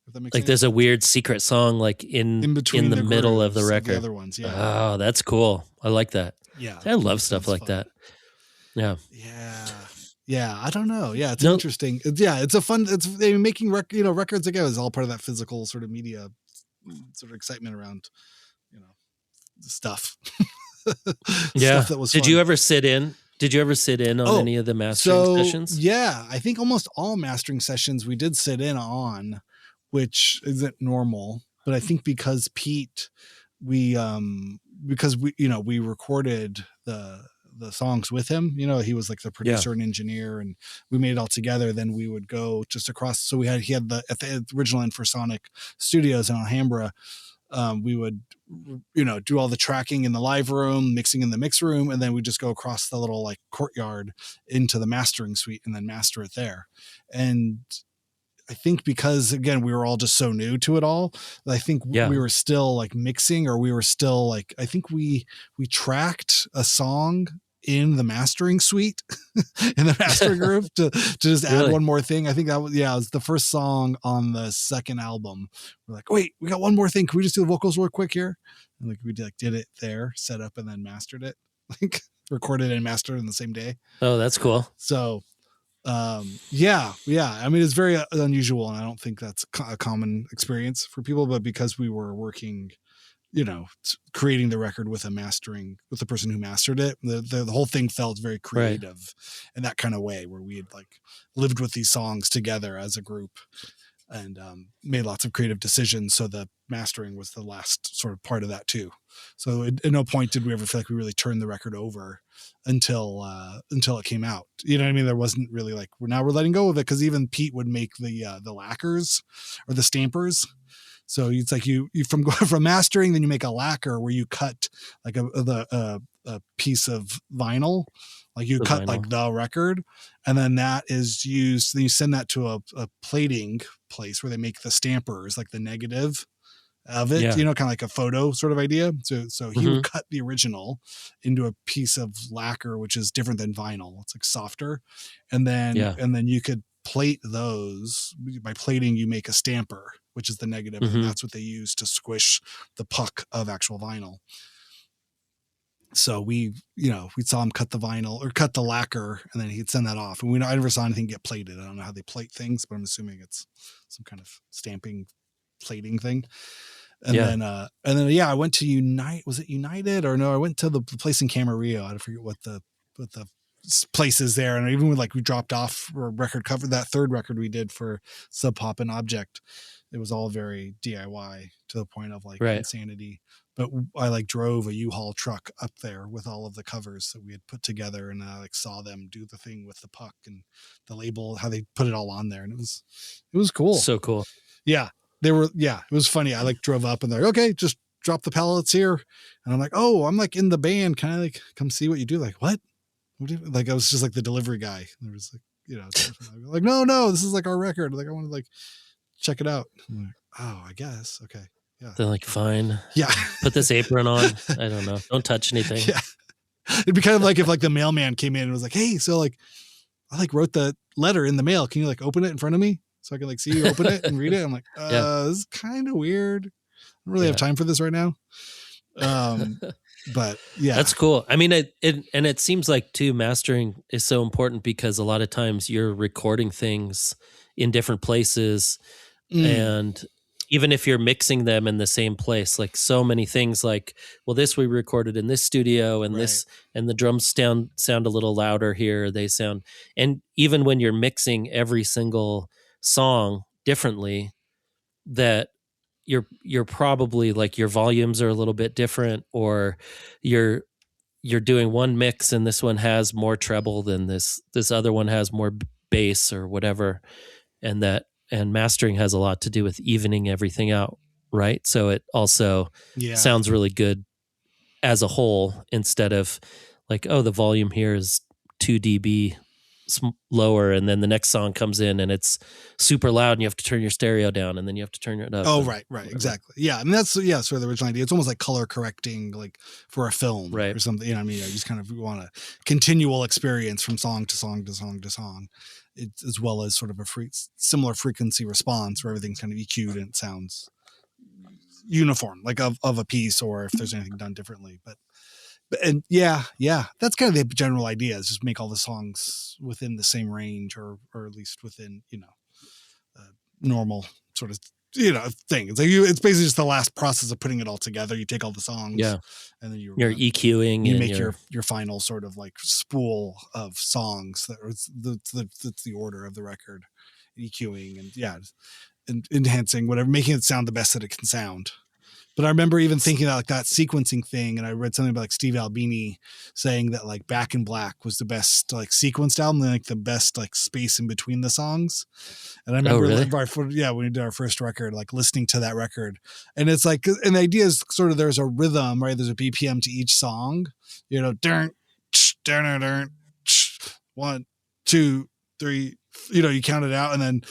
If that makes sense. There's a weird secret song like in between the middle of the record. The other ones, Oh, that's cool. I like that. Yeah, I love stuff like that. Yeah. I don't know. Yeah, it's interesting. It's a fun. Making records again is all part of that physical sort of media sort of excitement around stuff. Stuff that was Did fun. you ever sit in on any of the mastering sessions? Yeah, I think almost all mastering sessions we did sit in on, which isn't normal, but I think because Pete, we recorded the songs with him, he was like the producer and engineer, and we made it all together. Then we would go just across. So he had at the original Infrasonic Studios in Alhambra. We would, do all the tracking in the live room, mixing in the mix room, and then we just go across the little like courtyard into the mastering suite and then master it there. And I think because again, we were all just so new to it all, I think we were still like mixing, or we were still like, I think we tracked a song in the mastering suite in the mastering group to just add one more thing. I think that was, it was the first song on the second album. We're like, wait, we got one more thing. Can we just do the vocals real quick here? And like, we did it there, set up and then mastered it, like recorded and mastered in the same day. Oh, that's cool. So, I mean, it's very unusual, and I don't think that's a common experience for people, but because we were working, creating the record with the person who mastered it, the whole thing felt very creative in that kind of way, where we had like lived with these songs together as a group and made lots of creative decisions. So the mastering was the last sort of part of that too. So at no point did we ever feel like we really turned the record over until it came out. You know what I mean? There wasn't really like, we're letting go of it, because even Pete would make the lacquers or the stampers. So it's like you from mastering, then you make a lacquer where you cut like a piece of vinyl, like you cut like the record, and then that is used. Then you send that to a plating place where they make the stampers, like the negative of it, kind of like a photo sort of idea. So he would cut the original into a piece of lacquer, which is different than vinyl. It's like softer, and then you could plate those. By plating, you make a stamper, which is the negative, and that's what they use to squish the puck of actual vinyl. So we saw him cut the vinyl or cut the lacquer, and then he'd send that off. And I never saw anything get plated. I don't know how they plate things, but I'm assuming it's some kind of stamping plating thing. And then I went to Unite. Was it United or no? I went to the place in Camarillo. I forget what the places there, and even when we dropped off a record cover, that third record we did for Sub Pop and Object, it was all very DIY to the point of like insanity. But I drove a U-Haul truck up there with all of the covers that we had put together, and I saw them do the thing with the puck and the label, how they put it all on there, and it was cool. So cool. Yeah. it was funny. I like drove up and they're like, okay, just drop the pallets here. And I'm like, oh, I'm like in the band. Can I like come see what you do? Like, what? Like, I was just like the delivery guy. There was like, like, no, this is like our record. Like, I want to like check it out. I'm like, oh, I guess. Okay. Yeah. They're like, fine. Yeah. Put this apron on. I don't know. Don't touch anything. Yeah. It'd be kind of like if like the mailman came in and was like, hey, so like, I like wrote the letter in the mail. Can you like open it in front of me so I can like see you open it and read it? I'm like, this is kind of weird. I don't really have time for this right now. But yeah, that's cool. I mean, it seems like too, mastering is so important because a lot of times you're recording things in different places, and even if you're mixing them in the same place, like so many things, like, well, this we recorded in this studio, and this, and the drums sound a little louder here. They sound, and even when you're mixing every single song differently, that you're probably like your volumes are a little bit different, or you're doing one mix and this one has more treble than this other one has more bass or whatever, and mastering has a lot to do with evening everything out, right? So it also sounds really good as a whole, instead of like, oh, the volume here is 2 dB lower, and then the next song comes in and it's super loud and you have to turn your stereo down and then you have to turn it up. Oh, right. Exactly. Yeah. I mean, that's sort of the original idea. It's almost like color correcting, like for a film or something, you know what I mean? You just kind of want a continual experience from song to song to song to song, as well as sort of a similar frequency response where everything's kind of EQ'd and it sounds uniform, like of a piece, or if there's anything done differently. But that's kind of the general idea, is just make all the songs within the same range, or at least within, normal sort of, thing. It's like it's basically just the last process of putting it all together. You take all the songs, and then you're EQing, you make your final sort of like spool of songs that's the order of the record, EQing and enhancing whatever, making it sound the best that it can sound. But I remember even thinking that like that sequencing thing, and I read something about like Steve Albini saying that like Back in Black was the best like sequenced album, and like the best like space in between the songs. And I remember when we did our first record, like listening to that record, and it's like, and the idea is sort of there's a rhythm, right? There's a BPM to each song, dun, 1, 2, 3, you count it out, and then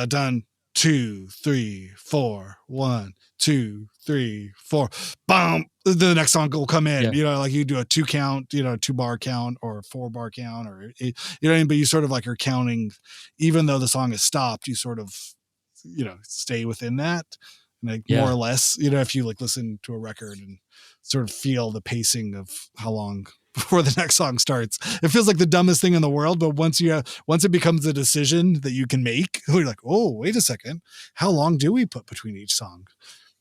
dun, 2, 3, 4, 1, 2, 3, 4, boom. The next song will come in, like you do a 2 count, 2 bar count or a 4 bar count, or, but you sort of like are counting, even though the song is stopped, you sort of, stay within that. Like more or less, if you like listen to a record and sort of feel the pacing of how long before the next song starts, it feels like the dumbest thing in the world. But once it becomes a decision that you can make, you're like, oh, wait a second, how long do we put between each song?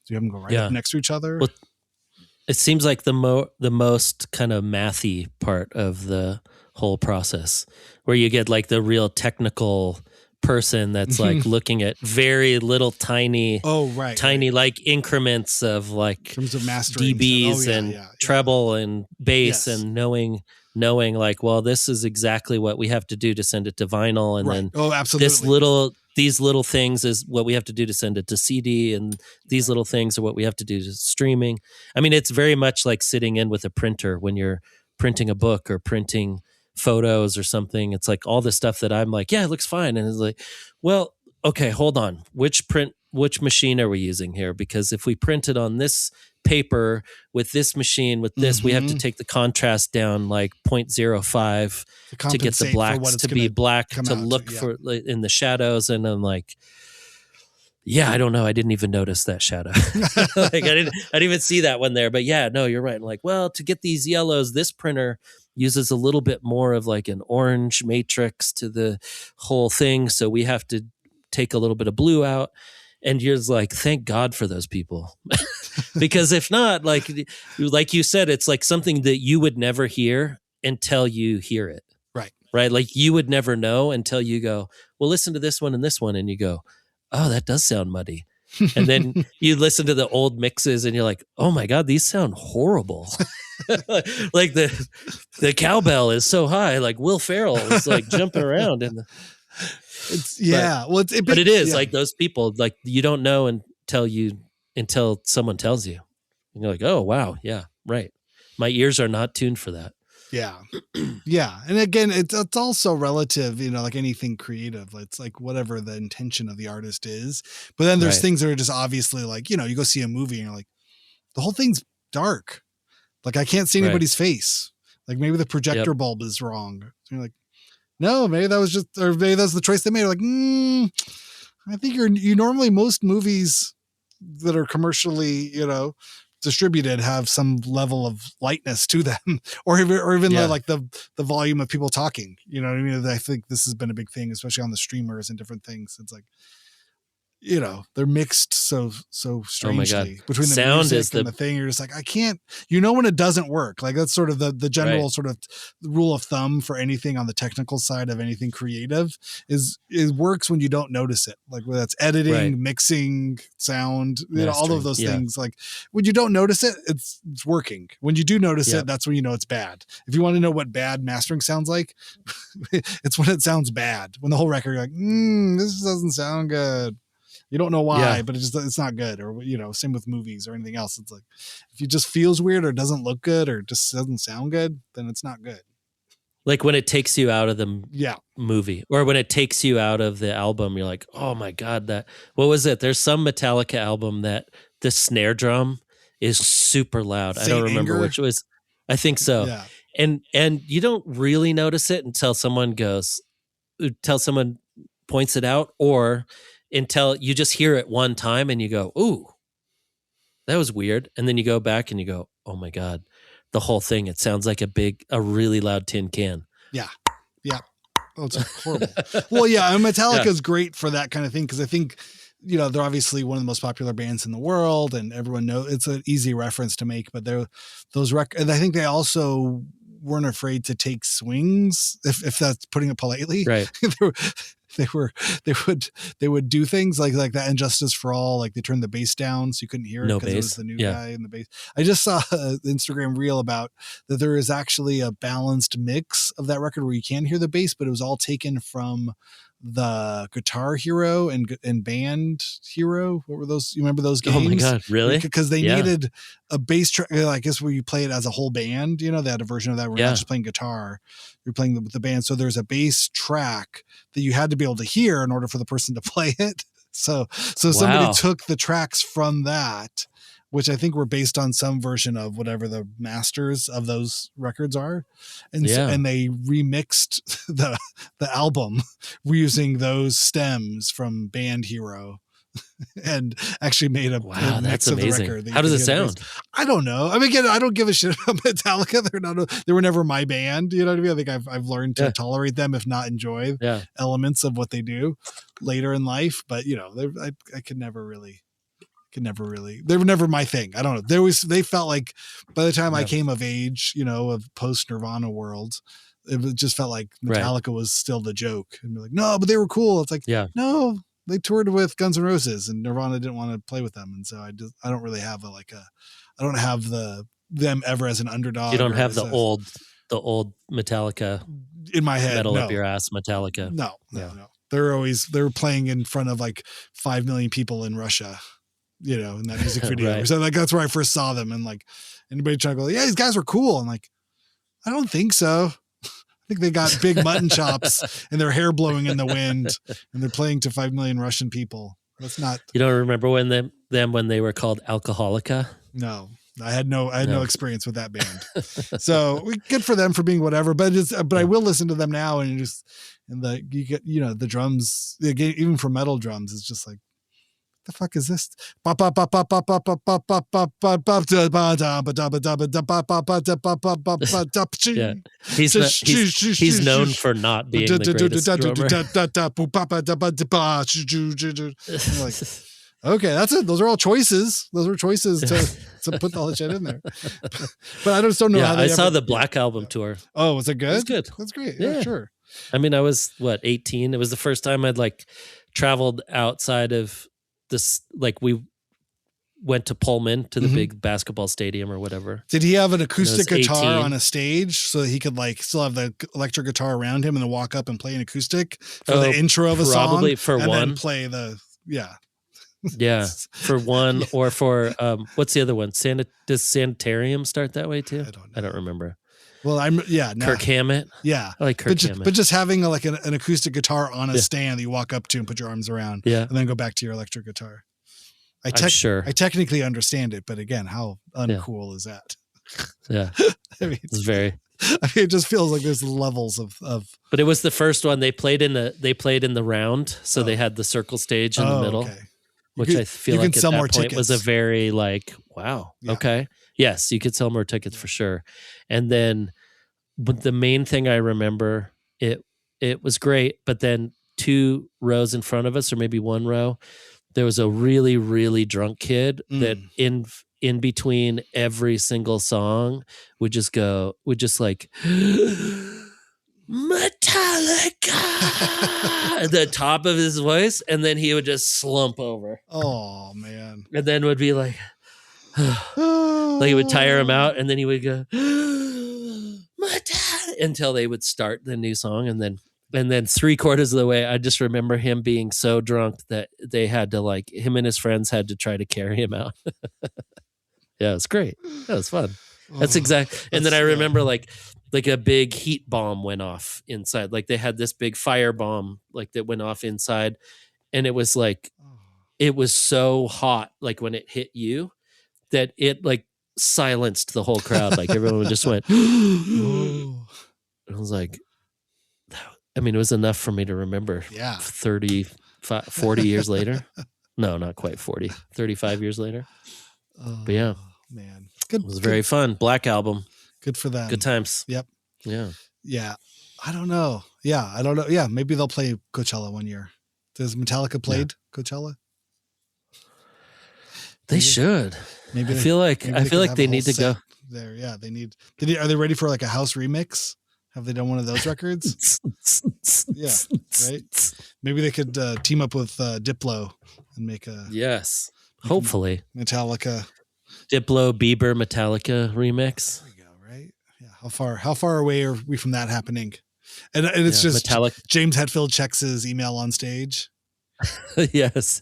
Do you have them go up next to each other? Well, it seems like the most kind of mathy part of the whole process, where you get like the real technical person that's like looking at very little tiny like increments of like in terms of mastering dBs and treble and bass, and knowing like, well, this is exactly what we have to do to send it to vinyl, and then absolutely, these little things is what we have to do to send it to CD, and these little things are what we have to do to streaming. I mean, it's very much like sitting in with a printer when you're printing a book or printing photos or something. It's like all this stuff that I'm like, yeah, it looks fine, and it's like, well, okay, hold on, which machine are we using here? Because if we print it on this paper with this machine with this, we have to take the contrast down like 0.05 to get the blacks to be black, to look for in the shadows. And I'm like, I don't know, I didn't even notice that shadow. Like I didn't even see that one there. But no, you're right. I'm like, well, to get these yellows, this printer uses a little bit more of like an orange matrix to the whole thing, so we have to take a little bit of blue out. And you're like, thank God for those people. Because if not, like you said, it's like something that you would never hear until you hear it. Right. Like you would never know until you go, well, listen to this one and this one. And you go, oh, that does sound muddy. And then you listen to the old mixes and you're like, oh my God, these sound horrible. Like the cowbell is so high, like Will Ferrell is like jumping around. But it is like those people, like you don't know until someone tells you. And you're like, oh wow, yeah, right. My ears are not tuned for that. Yeah. Yeah. And again, it's also relative, like anything creative. It's like whatever the intention of the artist is. But then there's things that are just obviously like, you go see a movie and you're like, the whole thing's dark. Like I can't see anybody's face. Like maybe the projector bulb is wrong. So you're like, no, maybe that was or maybe that's the choice they made. Like, I think you normally, most movies that are commercially, distributed have some level of lightness to them, or even like the volume of people talking. You know what I mean? I think this has been a big thing, especially on the streamers and different things. It's like, they're mixed so strangely between the sound music and the thing. You're just like, I can't, when it doesn't work. Like that's sort of the general sort of rule of thumb for anything on the technical side of anything creative is it works when you don't notice it. Like whether that's editing, mixing, sound, all of those things. Like when you don't notice it, it's working. When you do notice it, that's when you know it's bad. If you want to know what bad mastering sounds like, it's when it sounds bad. When the whole record, you're like, this doesn't sound good. You don't know why, but it's not good. Or, same with movies or anything else. It's like, if it just feels weird or doesn't look good or just doesn't sound good, then it's not good. Like when it takes you out of the movie or when it takes you out of the album, you're like, oh my God, what was it? There's some Metallica album that the snare drum is super loud. I don't remember which it was. I think so. Yeah. And you don't really notice it until someone points it out, or until you just hear it one time and you go, ooh, that was weird. And then you go back and you go, oh my God, the whole thing, it sounds like a really loud tin can. Yeah. Yeah. Oh, it's horrible. Well, yeah. And Metallica is great for that kind of thing. Cause I think, they're obviously one of the most popular bands in the world and everyone knows it's an easy reference to make, but and I think they also weren't afraid to take swings, if that's putting it politely. Right. they would do things like that. Injustice for All, like they turned the bass down so you couldn't hear it because it was the new guy in the bass. I just saw an Instagram reel about that there is actually a balanced mix of that record where you can hear the bass, but it was all taken from the Guitar Hero and Band Hero. What were those? You remember those games? Oh my God, really? Because they needed a bass track, I guess, where you play it as a whole band. They had a version of that where you're not just playing guitar, you're playing with the band. So there's a bass track that you had to be able to hear in order for the person to play it. So somebody took the tracks from that, which I think were based on some version of whatever the masters of those records are. And and they remixed the album using those stems from Band Hero and actually made a mix that's of amazing. the record. How does it sound? I don't know. I mean, again, I don't give a shit about Metallica. They were never my band. You know what I mean? I think I've learned to tolerate them, if not enjoy elements of what they do later in life. But I could never really. They were never my thing. I don't know. They felt like by the time I came of age, of post Nirvana world, it just felt like Metallica was still the joke. And be like, no, but they were cool. It's like, no, they toured with Guns N' Roses and Nirvana didn't want to play with them. And so I don't really have I don't have them ever as an underdog. You don't have the old Metallica in my head. Metal up your ass Metallica. No. They're playing in front of like 5 million people in Russia. In that music video. So like, that's where I first saw them. And like anybody trying to go, yeah, these guys were cool. I'm like, I don't think so. I think they got big mutton chops and their hair blowing in the wind and they're playing to 5 million Russian people. That's not. You don't remember when they were called Alcoholica? No, I had no experience with that band. So good for them for being whatever, but I will listen to them now and you get, the drums, even for metal drums, it's just like, the fuck is this? He's known for not being the greatest drummer. Okay, that's it. Those are all choices. Those were choices to put all the shit in there. But I just don't know how they I saw the Black Album tour. Oh, was it good? It was good. That's great. Yeah, sure. I mean, I was 18. It was the first time I'd traveled outside of this. went to Pullman to the big basketball stadium or whatever. Did he have an acoustic guitar on a stage so that he could like still have the electric guitar around him and then walk up and play an acoustic for the intro of a song? Probably for and one. Then play the Yeah, for one or for what's the other one? Does Sanitarium start that way too? I don't remember. Well, Kirk Hammett. Yeah, I like Kirk Hammett. But just having an acoustic guitar on a stand that you walk up to and put your arms around, and then go back to your electric guitar. I'm sure. I technically understand it, but again, how uncool is that? Yeah, I mean, it's very. It just feels like there's levels of. But it was the first one they played in the round, so they had the circle stage in the middle, which I feel like at that point tickets. Was a very like wow. Yeah. Okay, yes, you could sell more tickets for sure, and then, but the main thing I remember it was great, but then 2 rows in front of us, or maybe 1 row. There was a really, really drunk kid that in between every single song would just like Metallica at the top of his voice, and then he would just slump over. Oh man! And then would be like, like it would tire him out, and then he would go Metallica until they would start the new song, and then 3/4 of the way, I just remember him being so drunk that they had to him and his friends had to try to carry him out. Yeah, it was great. That was fun. That's exact. And then I remember like a big heat bomb went off inside. Like they had this big fire bomb that went off inside, and it was it was so hot when it hit you that it silenced the whole crowd. Everyone just went. I was like. I mean, it was enough for me to remember 40 years later. No, not quite 40, 35 years later. But yeah, man, it was very fun. Black Album. Good for them. Good times. Yep. Yeah. Yeah. I don't know. Yeah. I don't know. Yeah. Maybe they'll play Coachella one year. Does Metallica played Coachella? They should. Maybe I feel like they need to go there. Yeah. They need, are they ready for a house remix? Have they done one of those records? Yeah, right. Maybe they could team up with Diplo and make a hopefully Metallica, Diplo Bieber Metallica remix. There you go. Right? Yeah. How far away are we from that happening? And it's just Metallica. James Hetfield checks his email on stage. Yes,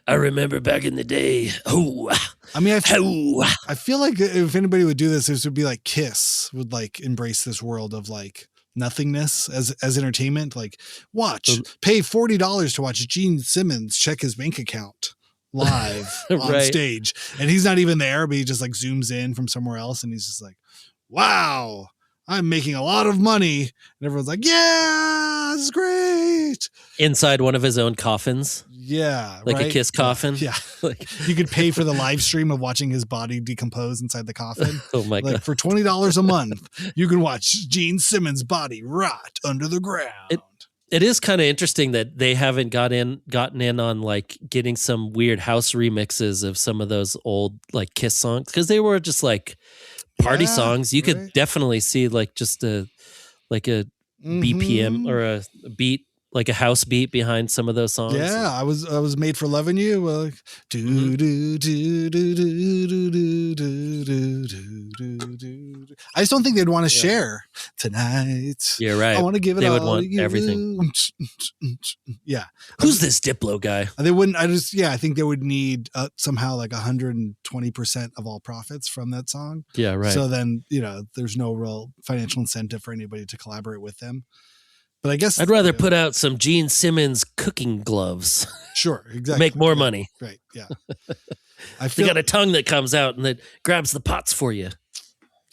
I remember back in the day. Oh, I mean, I feel like if anybody would do this, this would be Kiss would embrace this world of nothingness as entertainment. Pay $40 to watch Gene Simmons check his bank account live on stage, and he's not even there, but he just zooms in from somewhere else, and he's just wow, I'm making a lot of money. And everyone's like, yeah, this is great. Inside one of his own coffins. Yeah. A Kiss coffin. Yeah. You could pay for the live stream of watching his body decompose inside the coffin. Oh my God. For $20 a month, you can watch Gene Simmons' body rot under the ground. It is kind of interesting that they haven't gotten in on getting some weird house remixes of some of those old Kiss songs, because they were just party songs. You could definitely see just a BPM or a beat, a house beat behind some of those songs. Yeah, I was made for loving you. Do do do do do do do do do do. I just don't think they'd want to share tonight. You're right. I want to give it. They all would want you. everything. Yeah. Who's this Diplo guy? They wouldn't. I think they would need somehow 120% of all profits from that song. Yeah, right. So then there's no real financial incentive for anybody to collaborate with them. But I guess I'd rather put out some Gene Simmons cooking gloves. Sure, exactly. Make more money. Right, yeah. They got a tongue that comes out and that grabs the pots for you.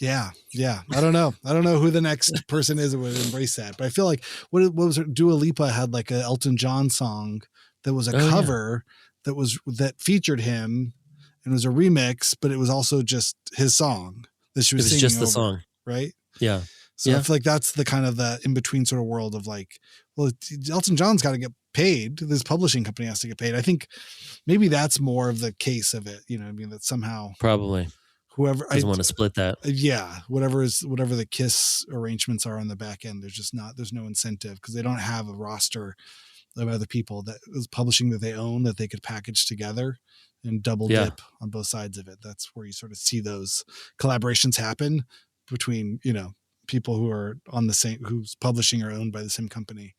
Yeah. I don't know who the next person is that would embrace that. But I feel like what was it? Dua Lipa had an Elton John song that was a cover that featured him, and it was a remix, but it was also just his song that she was singing. It was just the song, right? Yeah. So I feel like that's the kind of the in between sort of world of Elton John's got to get paid. This publishing company has to get paid. I think maybe that's more of the case of it. That somehow probably whoever doesn't want to split that. Yeah. Whatever the Kiss arrangements are on the back end, there's no incentive because they don't have a roster of other people that was publishing that they own that they could package together and double dip on both sides of it. That's where you sort of see those collaborations happen between, people who are on the same, who's publishing or owned by the same company.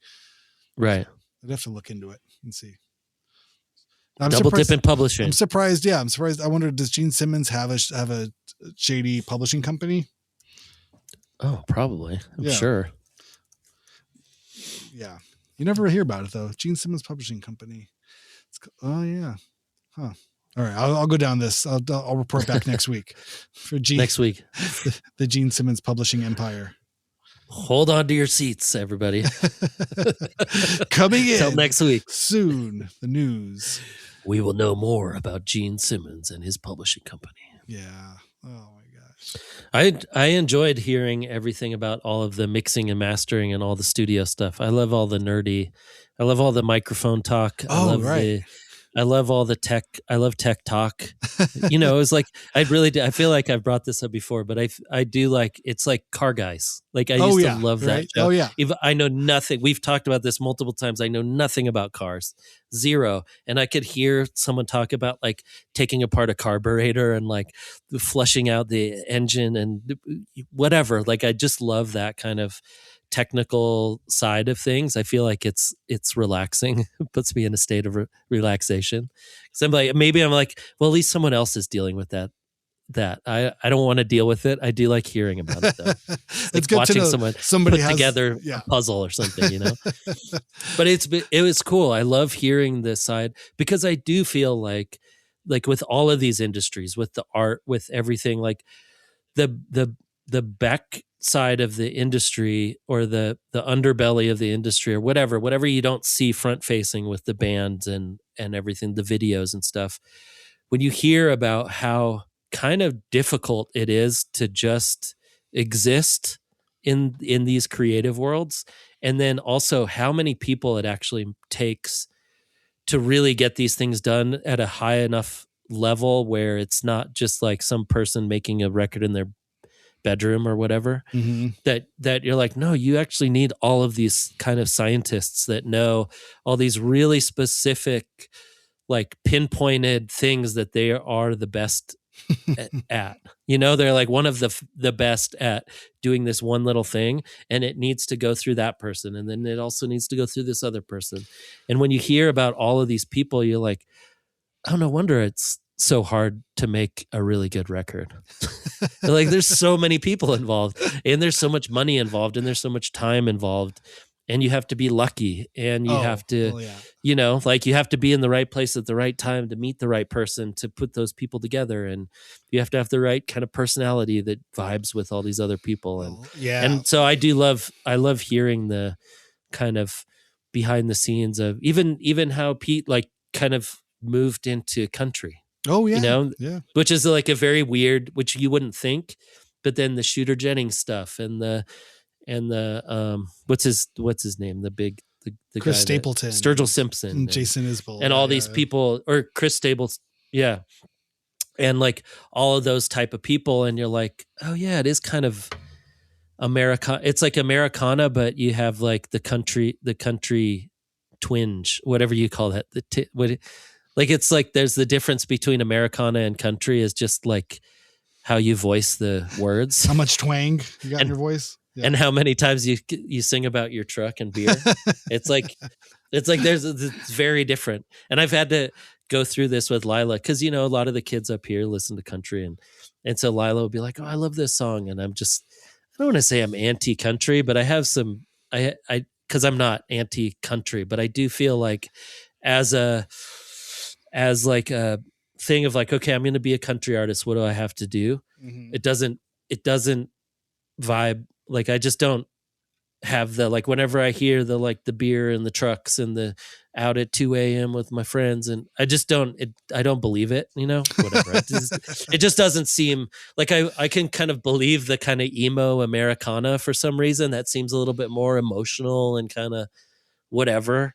Right. So I'd have to look into it and see. Double dip in publishing. I'm surprised. Yeah, I'm surprised. I wonder, does Gene Simmons have a shady publishing company? Oh, probably. I'm sure. Yeah. You never hear about it though. Gene Simmons Publishing Company. Oh yeah. Huh. All right. I'll go down this. I'll report back next week for next week. The Gene Simmons Publishing Empire. Hold on to your seats, everybody. Coming in till next week. Soon, the news. We will know more about Gene Simmons and his publishing company. Yeah. Oh my gosh. I enjoyed hearing everything about all of the mixing and mastering and all the studio stuff. I love all the nerdy. I love all the microphone talk. I love all the tech. I love tech talk. It was like, I feel like I've brought this up before, but I do like, it's like Car Guys. Like I used to love that show. Oh yeah. I know nothing. We've talked about this multiple times. I know nothing about cars, zero. And I could hear someone talk about like taking apart a carburetor and like flushing out the engine and whatever. Like, I just love that kind of technical side of things. I feel like it's relaxing. It puts me in a state of relaxation. So I'm like, well, at least someone else is dealing with that. I don't want to deal with it. I do like hearing about it though. It's like good watching to know somebody put together a puzzle or something, But it was cool. I love hearing this side because I do feel like with all of these industries, with the art, with everything, like the back side of the industry or the underbelly of the industry or whatever you don't see front facing with the bands and everything, the videos and stuff. When you hear about how kind of difficult it is to just exist in these creative worlds, and then also how many people it actually takes to really get these things done at a high enough level where it's not just like some person making a record in their bedroom or whatever, that you're like, no, you actually need all of these kind of scientists that know all these really specific, like pinpointed things that they are the best at. They're like one of the best at doing this one little thing, and it needs to go through that person, and then it also needs to go through this other person. And when you hear about all of these people, you're like, oh, no wonder it's so hard to make a really good record. Like, there's so many people involved, and there's so much money involved, and there's so much time involved, and you have to be lucky, and you have to, you have to be in the right place at the right time to meet the right person to put those people together, and you have to have the right kind of personality that vibes with all these other people, and so I love hearing the kind of behind the scenes of even how Pete like kind of moved into country. Oh yeah. Which is like a very weird, which you wouldn't think, but then the Shooter Jennings stuff and the what's his name? The Chris guy Stapleton, Sturgill Simpson, and Jason Isbell, and all these people, or Chris Stapleton, and like all of those type of people, and you're like, oh yeah, it is kind of America. It's like Americana, but you have like the country twinge, whatever you call that. Like, it's like there's the difference between Americana and country is just like how you voice the words, how much twang you got in your voice, and how many times you sing about your truck and beer. it's like it's very different. And I've had to go through this with Lila because a lot of the kids up here listen to country, and so Lila will be like, oh, I love this song, and I don't want to say I'm anti-country, but I have some I because I'm not anti-country, but I do feel like as like a thing of like, okay, I'm going to be a country artist. What do I have to do? It doesn't vibe. Like, I just don't have the, like, whenever I hear the, like the beer and the trucks and the out at 2 a.m. with my friends, and I just I don't believe it, whatever. It just doesn't seem like I can kind of believe the kind of emo Americana for some reason. That seems a little bit more emotional and kind of whatever.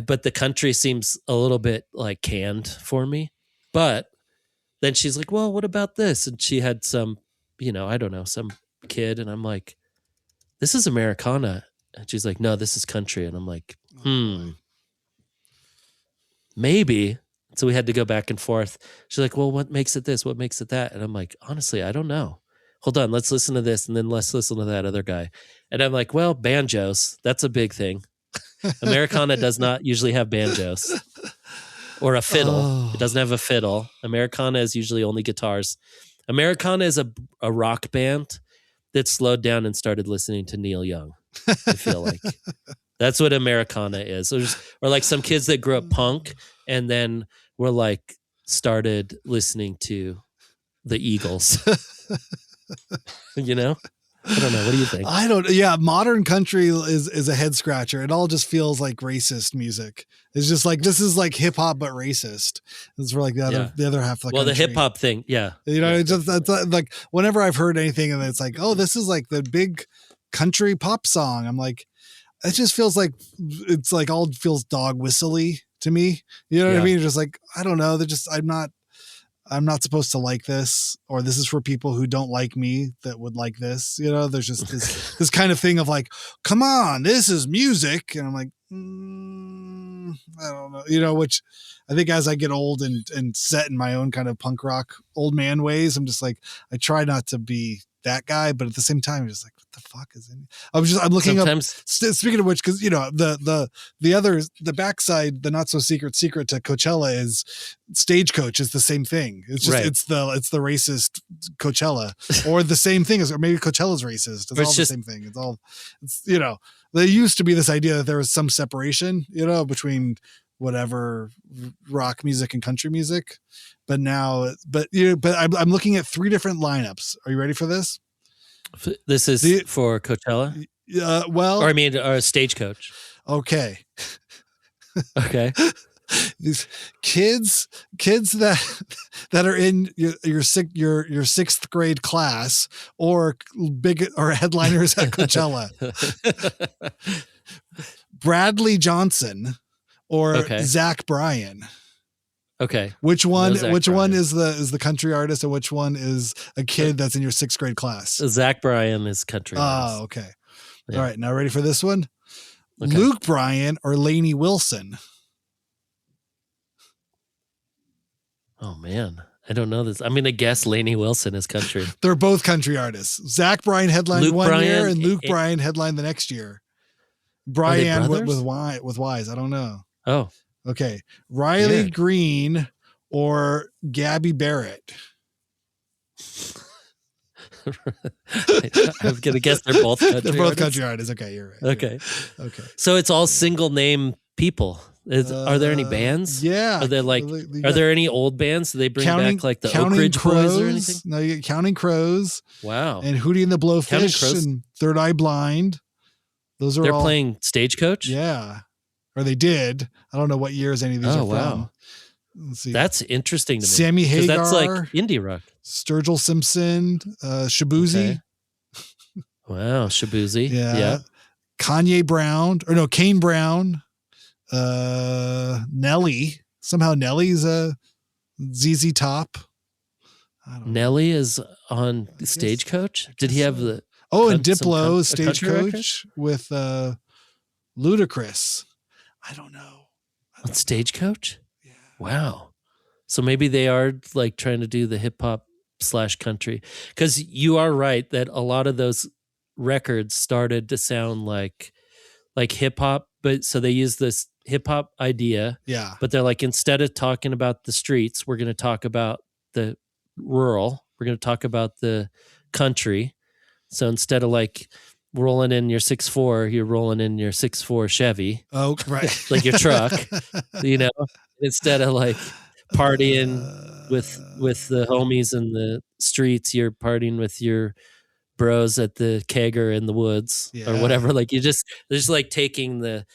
But the country seems a little bit like canned for me. But then she's like, well, what about this? And she had some, I don't know, some kid. And I'm like, this is Americana. And she's like, no, this is country. And I'm like, Maybe. So we had to go back and forth. She's like, well, what makes it this? What makes it that? And I'm like, honestly, I don't know. Hold on, let's listen to this, and then let's listen to that other guy. And I'm like, well, banjos, that's a big thing. Americana does not usually have banjos. Or a fiddle. Oh. It doesn't have a fiddle. Americana is usually only guitars. Americana is a rock band that slowed down and started listening to Neil Young, I feel like. That's what Americana is. Or like some kids that grew up punk and then were like started listening to the Eagles. You know? I don't know. What do you think? Yeah, modern country is a head scratcher. It all just feels like racist music. It's just like, this is like hip hop, but racist. It's for like the other half of the country. The hip hop thing. Yeah. You know, it's just, that's like, whenever I've heard anything and it's like, oh, this is like the big country pop song. I'm like, it just feels like, it's like all feels dog whistly to me. You know what I mean? It's just like, I don't know. I'm not supposed to like this, or this is for people who don't like me that would like this. You know, there's just this kind of thing of like, come on, this is music. And I'm like, I don't know, you know, which I think as I get old and set in my own kind of punk rock old man ways, I'm just like, I try not to be that guy, but at the same time, just like, what the fuck is in? I'm looking sometimes up. Speaking of which, because you know the backside, the not so secret to Coachella is Stagecoach is the same thing. It's just it's the racist Coachella, or the same thing or maybe Coachella's racist. It's all the same thing. It's you know, there used to be this idea that there was some separation, you know, between whatever rock music and country music, but now, I'm looking at 3 different lineups. Are you ready for this? This is for Coachella. Well, or I mean, Stagecoach. Okay. Okay. These kids that are in your 6th grade class or headliners at Coachella. Bradley Johnson or Zach Bryan. Okay. Which one is the country artist and which one is a kid that's in your 6th grade class? Zach Bryan is country artist. Oh, okay. Yeah. All right. Now ready for this one? Okay. Luke Bryan or Lainey Wilson? Oh man. I don't know this. I'm going to guess Lainey Wilson is country. They're both country artists. Zach Bryan headlined year and Luke Bryan headlined the next year. Brian with Y's. I don't know. Oh. Okay. Riley Green or Gabby Barrett? I'm going to guess they're both country They're both country artists. Okay, you're right. Okay. So it's all single name people. Are there any bands? Yeah. Are there are there any old bands? Do they bring back like the Oak Ridge Boys or anything? No, you get Counting Crows. Wow. And Hootie and the Blowfish and Third Eye Blind. They're playing Stagecoach? Yeah. Or they did. I don't know what years any of these are from. Let's see. That's interesting to me. Sammy Hagar. That's like indie rock. Sturgill Simpson. Shabuzi. Okay. Wow. Shabuzi. Yeah. Kane Brown. Nelly. Somehow Nelly's a ZZ Top. I don't know. Nelly is on Stagecoach? Did he have the... Oh, and Diplo, Stagecoach with Ludacris. I don't know. On Stagecoach? Yeah. Wow. So maybe they are like trying to do the hip hop / country. Because you are right that a lot of those records started to sound like hip hop, but so they use this hip hop idea. Yeah. But they're like, instead of talking about the streets, we're going to talk about the rural. We're going to talk about the country. So instead of like rolling in your 6'4", you're rolling in your 6'4" Chevy. Oh, right. Like your truck, you know, instead of like partying with the homies in the streets, you're partying with your bros at the kegger in the woods or whatever. Like they're just like taking the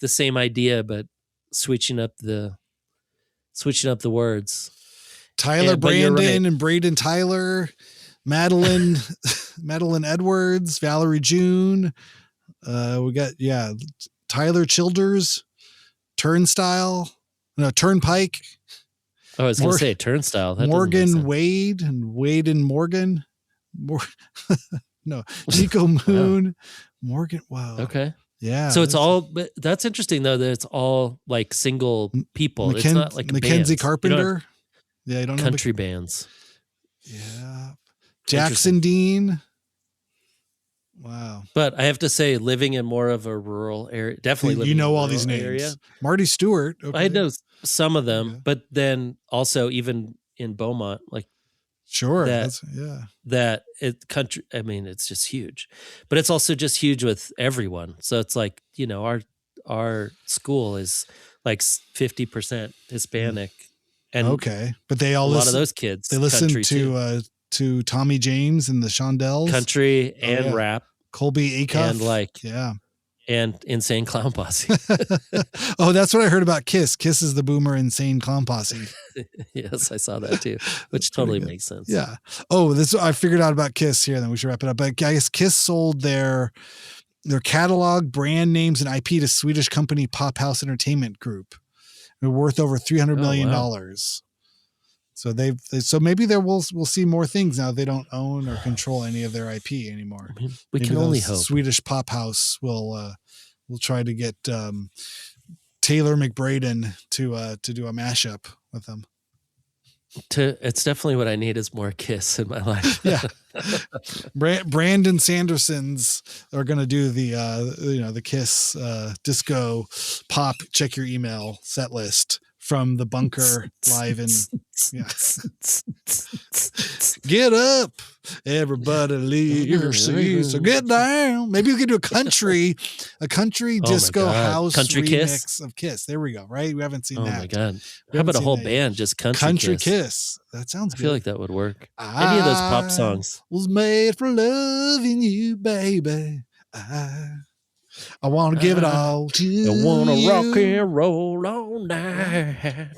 same idea, but switching up the words. Tyler Brandon and Braden Tyler. Madeline Edwards, Valerie June. We got Tyler Childers, Turnpike. Oh, I was going to say Turnstile. That Morgan Wade and Wade and Morgan. No, Nico Moon. Wow. Morgan. Wow. Okay. Yeah. So it's all, but that's interesting though, that it's all like single people. It's not like Mackenzie bands. Carpenter. Yeah, you don't know country bands. Yeah. Jackson Dean. Wow. But I have to say, living in more of a rural area, definitely living you know in a all these rural names. area. Marty Stewart. Okay. I know some of them, but then also even in Beaumont, like sure, that country. I mean, it's just huge, but it's also just huge with everyone. So it's like, you know, our school is like 50% Hispanic, and okay, but they all a lot of those kids they listen to Tommy James and the Shondells, country and rap, Colby Acuff, and Insane Clown Posse. Oh, that's what I heard about Kiss. Kiss is the boomer Insane Clown Posse. Yes, I saw that too, which totally makes sense. Yeah. Oh, I figured out about Kiss here. Then we should wrap it up. But I guess Kiss sold their catalog, brand names, and IP to Swedish company Pop House Entertainment Group. They're worth over $300 million. Wow. So so maybe we'll see more things now. They don't own or control any of their IP anymore. I mean, we can only hope. Swedish Pop House will try to get Taylor McBraden to do a mashup with them. It's definitely what I need is more Kiss in my life. Yeah. Brandon Sandersons are going to do the Kiss disco pop check your email set list from the bunker live in Get up, everybody leave your seats. So get down. Maybe we could do a country disco house country remix Kiss of Kiss. There we go. Right, we haven't seen that. Oh my god! How about a whole band just country Kiss? That sounds good. I feel like that would work. Any of those pop songs. Was made for loving you, baby. I want to give it all to you. I want to rock and roll all night.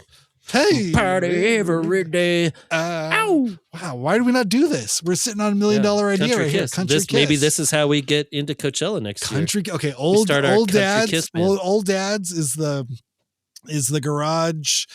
Hey, party every day. Ow! Wow, why do we not do this? We're sitting on $1 million idea right here. Country Kiss. Maybe this is how we get into Coachella next year. Okay, old dads. Old dads is the garage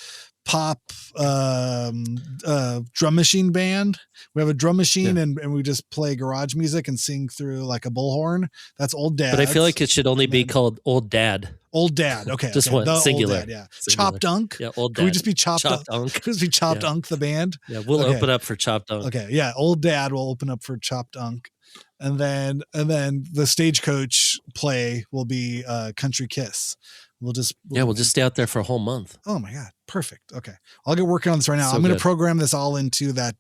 pop drum machine band. We have a drum machine and we just play garage music and sing through like a bullhorn. That's Old Dad. But I feel like it should only be called Old Dad. Old Dad. Okay. Just one singular. Old Dad, Chop Dunk. Yeah, Old Dad. Can we just be Chop Dunk? Could just be Chop Dunk the band? Yeah, we'll open up for Chop Dunk. Okay. Yeah, Old Dad will open up for Chop Dunk. And then the Stagecoach play will be Country Kiss. We'll just stay out there for a whole month. Oh my God. Perfect. Okay. I'll get working on this right now. So I'm going to program this all into that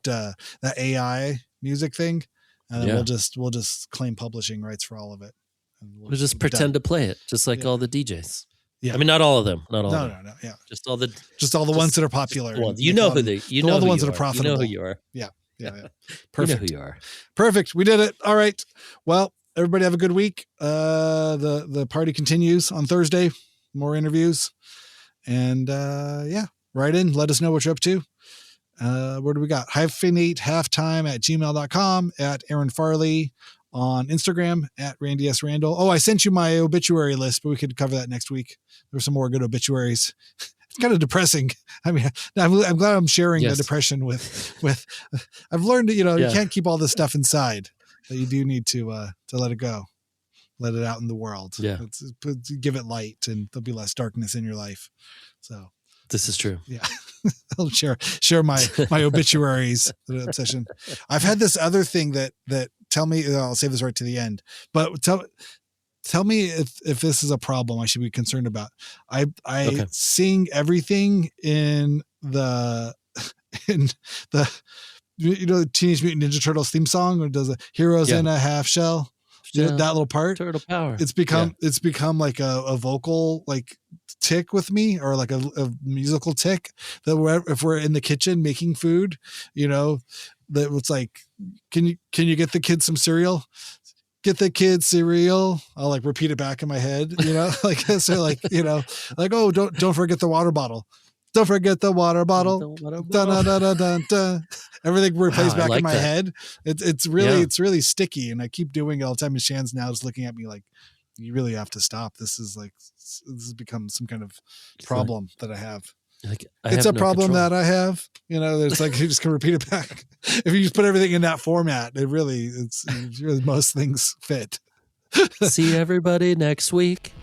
AI music thing. And then we'll just claim publishing rights for all of it. And we'll just pretend to play it, just like all the DJs. Yeah. I mean, not all of them. Not all of them. No. Yeah. Just all the ones that are popular. You know who they you know the ones that are profitable. You know who you are. Yeah. Perfect. You know who you are. Perfect. We did it. All right. Well, everybody have a good week. The party continues on Thursday. More interviews. And write in. Let us know what you're up to. Where do we got? Hyphenate halftime@gmail.com, at Aaron Farley on Instagram, at Randy S. Randall. Oh, I sent you my obituary list, but we could cover that next week. There's some more good obituaries. It's kind of depressing. I mean, I'm glad I'm sharing the depression with I've learned that, you can't keep all this stuff inside, that you do need to let it go. Let it out in the world. Yeah. Give it light and there'll be less darkness in your life. So this is true. Yeah. I'll share my obituaries obsession. I've had this other thing that tell me, I'll save this right to the end, but tell me if this is a problem I should be concerned about. I sing everything in the Teenage Mutant Ninja Turtles theme song, or does a Heroes in a Half Shell. That little part, Turtle Power. It's become like a vocal like tick with me, or like a musical tick, that if we're in the kitchen making food, that it's like, can you get the kids some cereal? Get the kids cereal. I'll like repeat it back in my head, like so, like oh, don't forget the water bottle. Don't forget the water bottle. Dun, dun, dun, dun, dun, dun. Everything replays back in my head. It's really sticky, and I keep doing it all the time. And Shan's now just looking at me like, you really have to stop. This has become some kind of problem that I have. It's a problem that I have. There's like, you just can repeat it back. If you just put everything in that format, it's really most things fit. See everybody next week.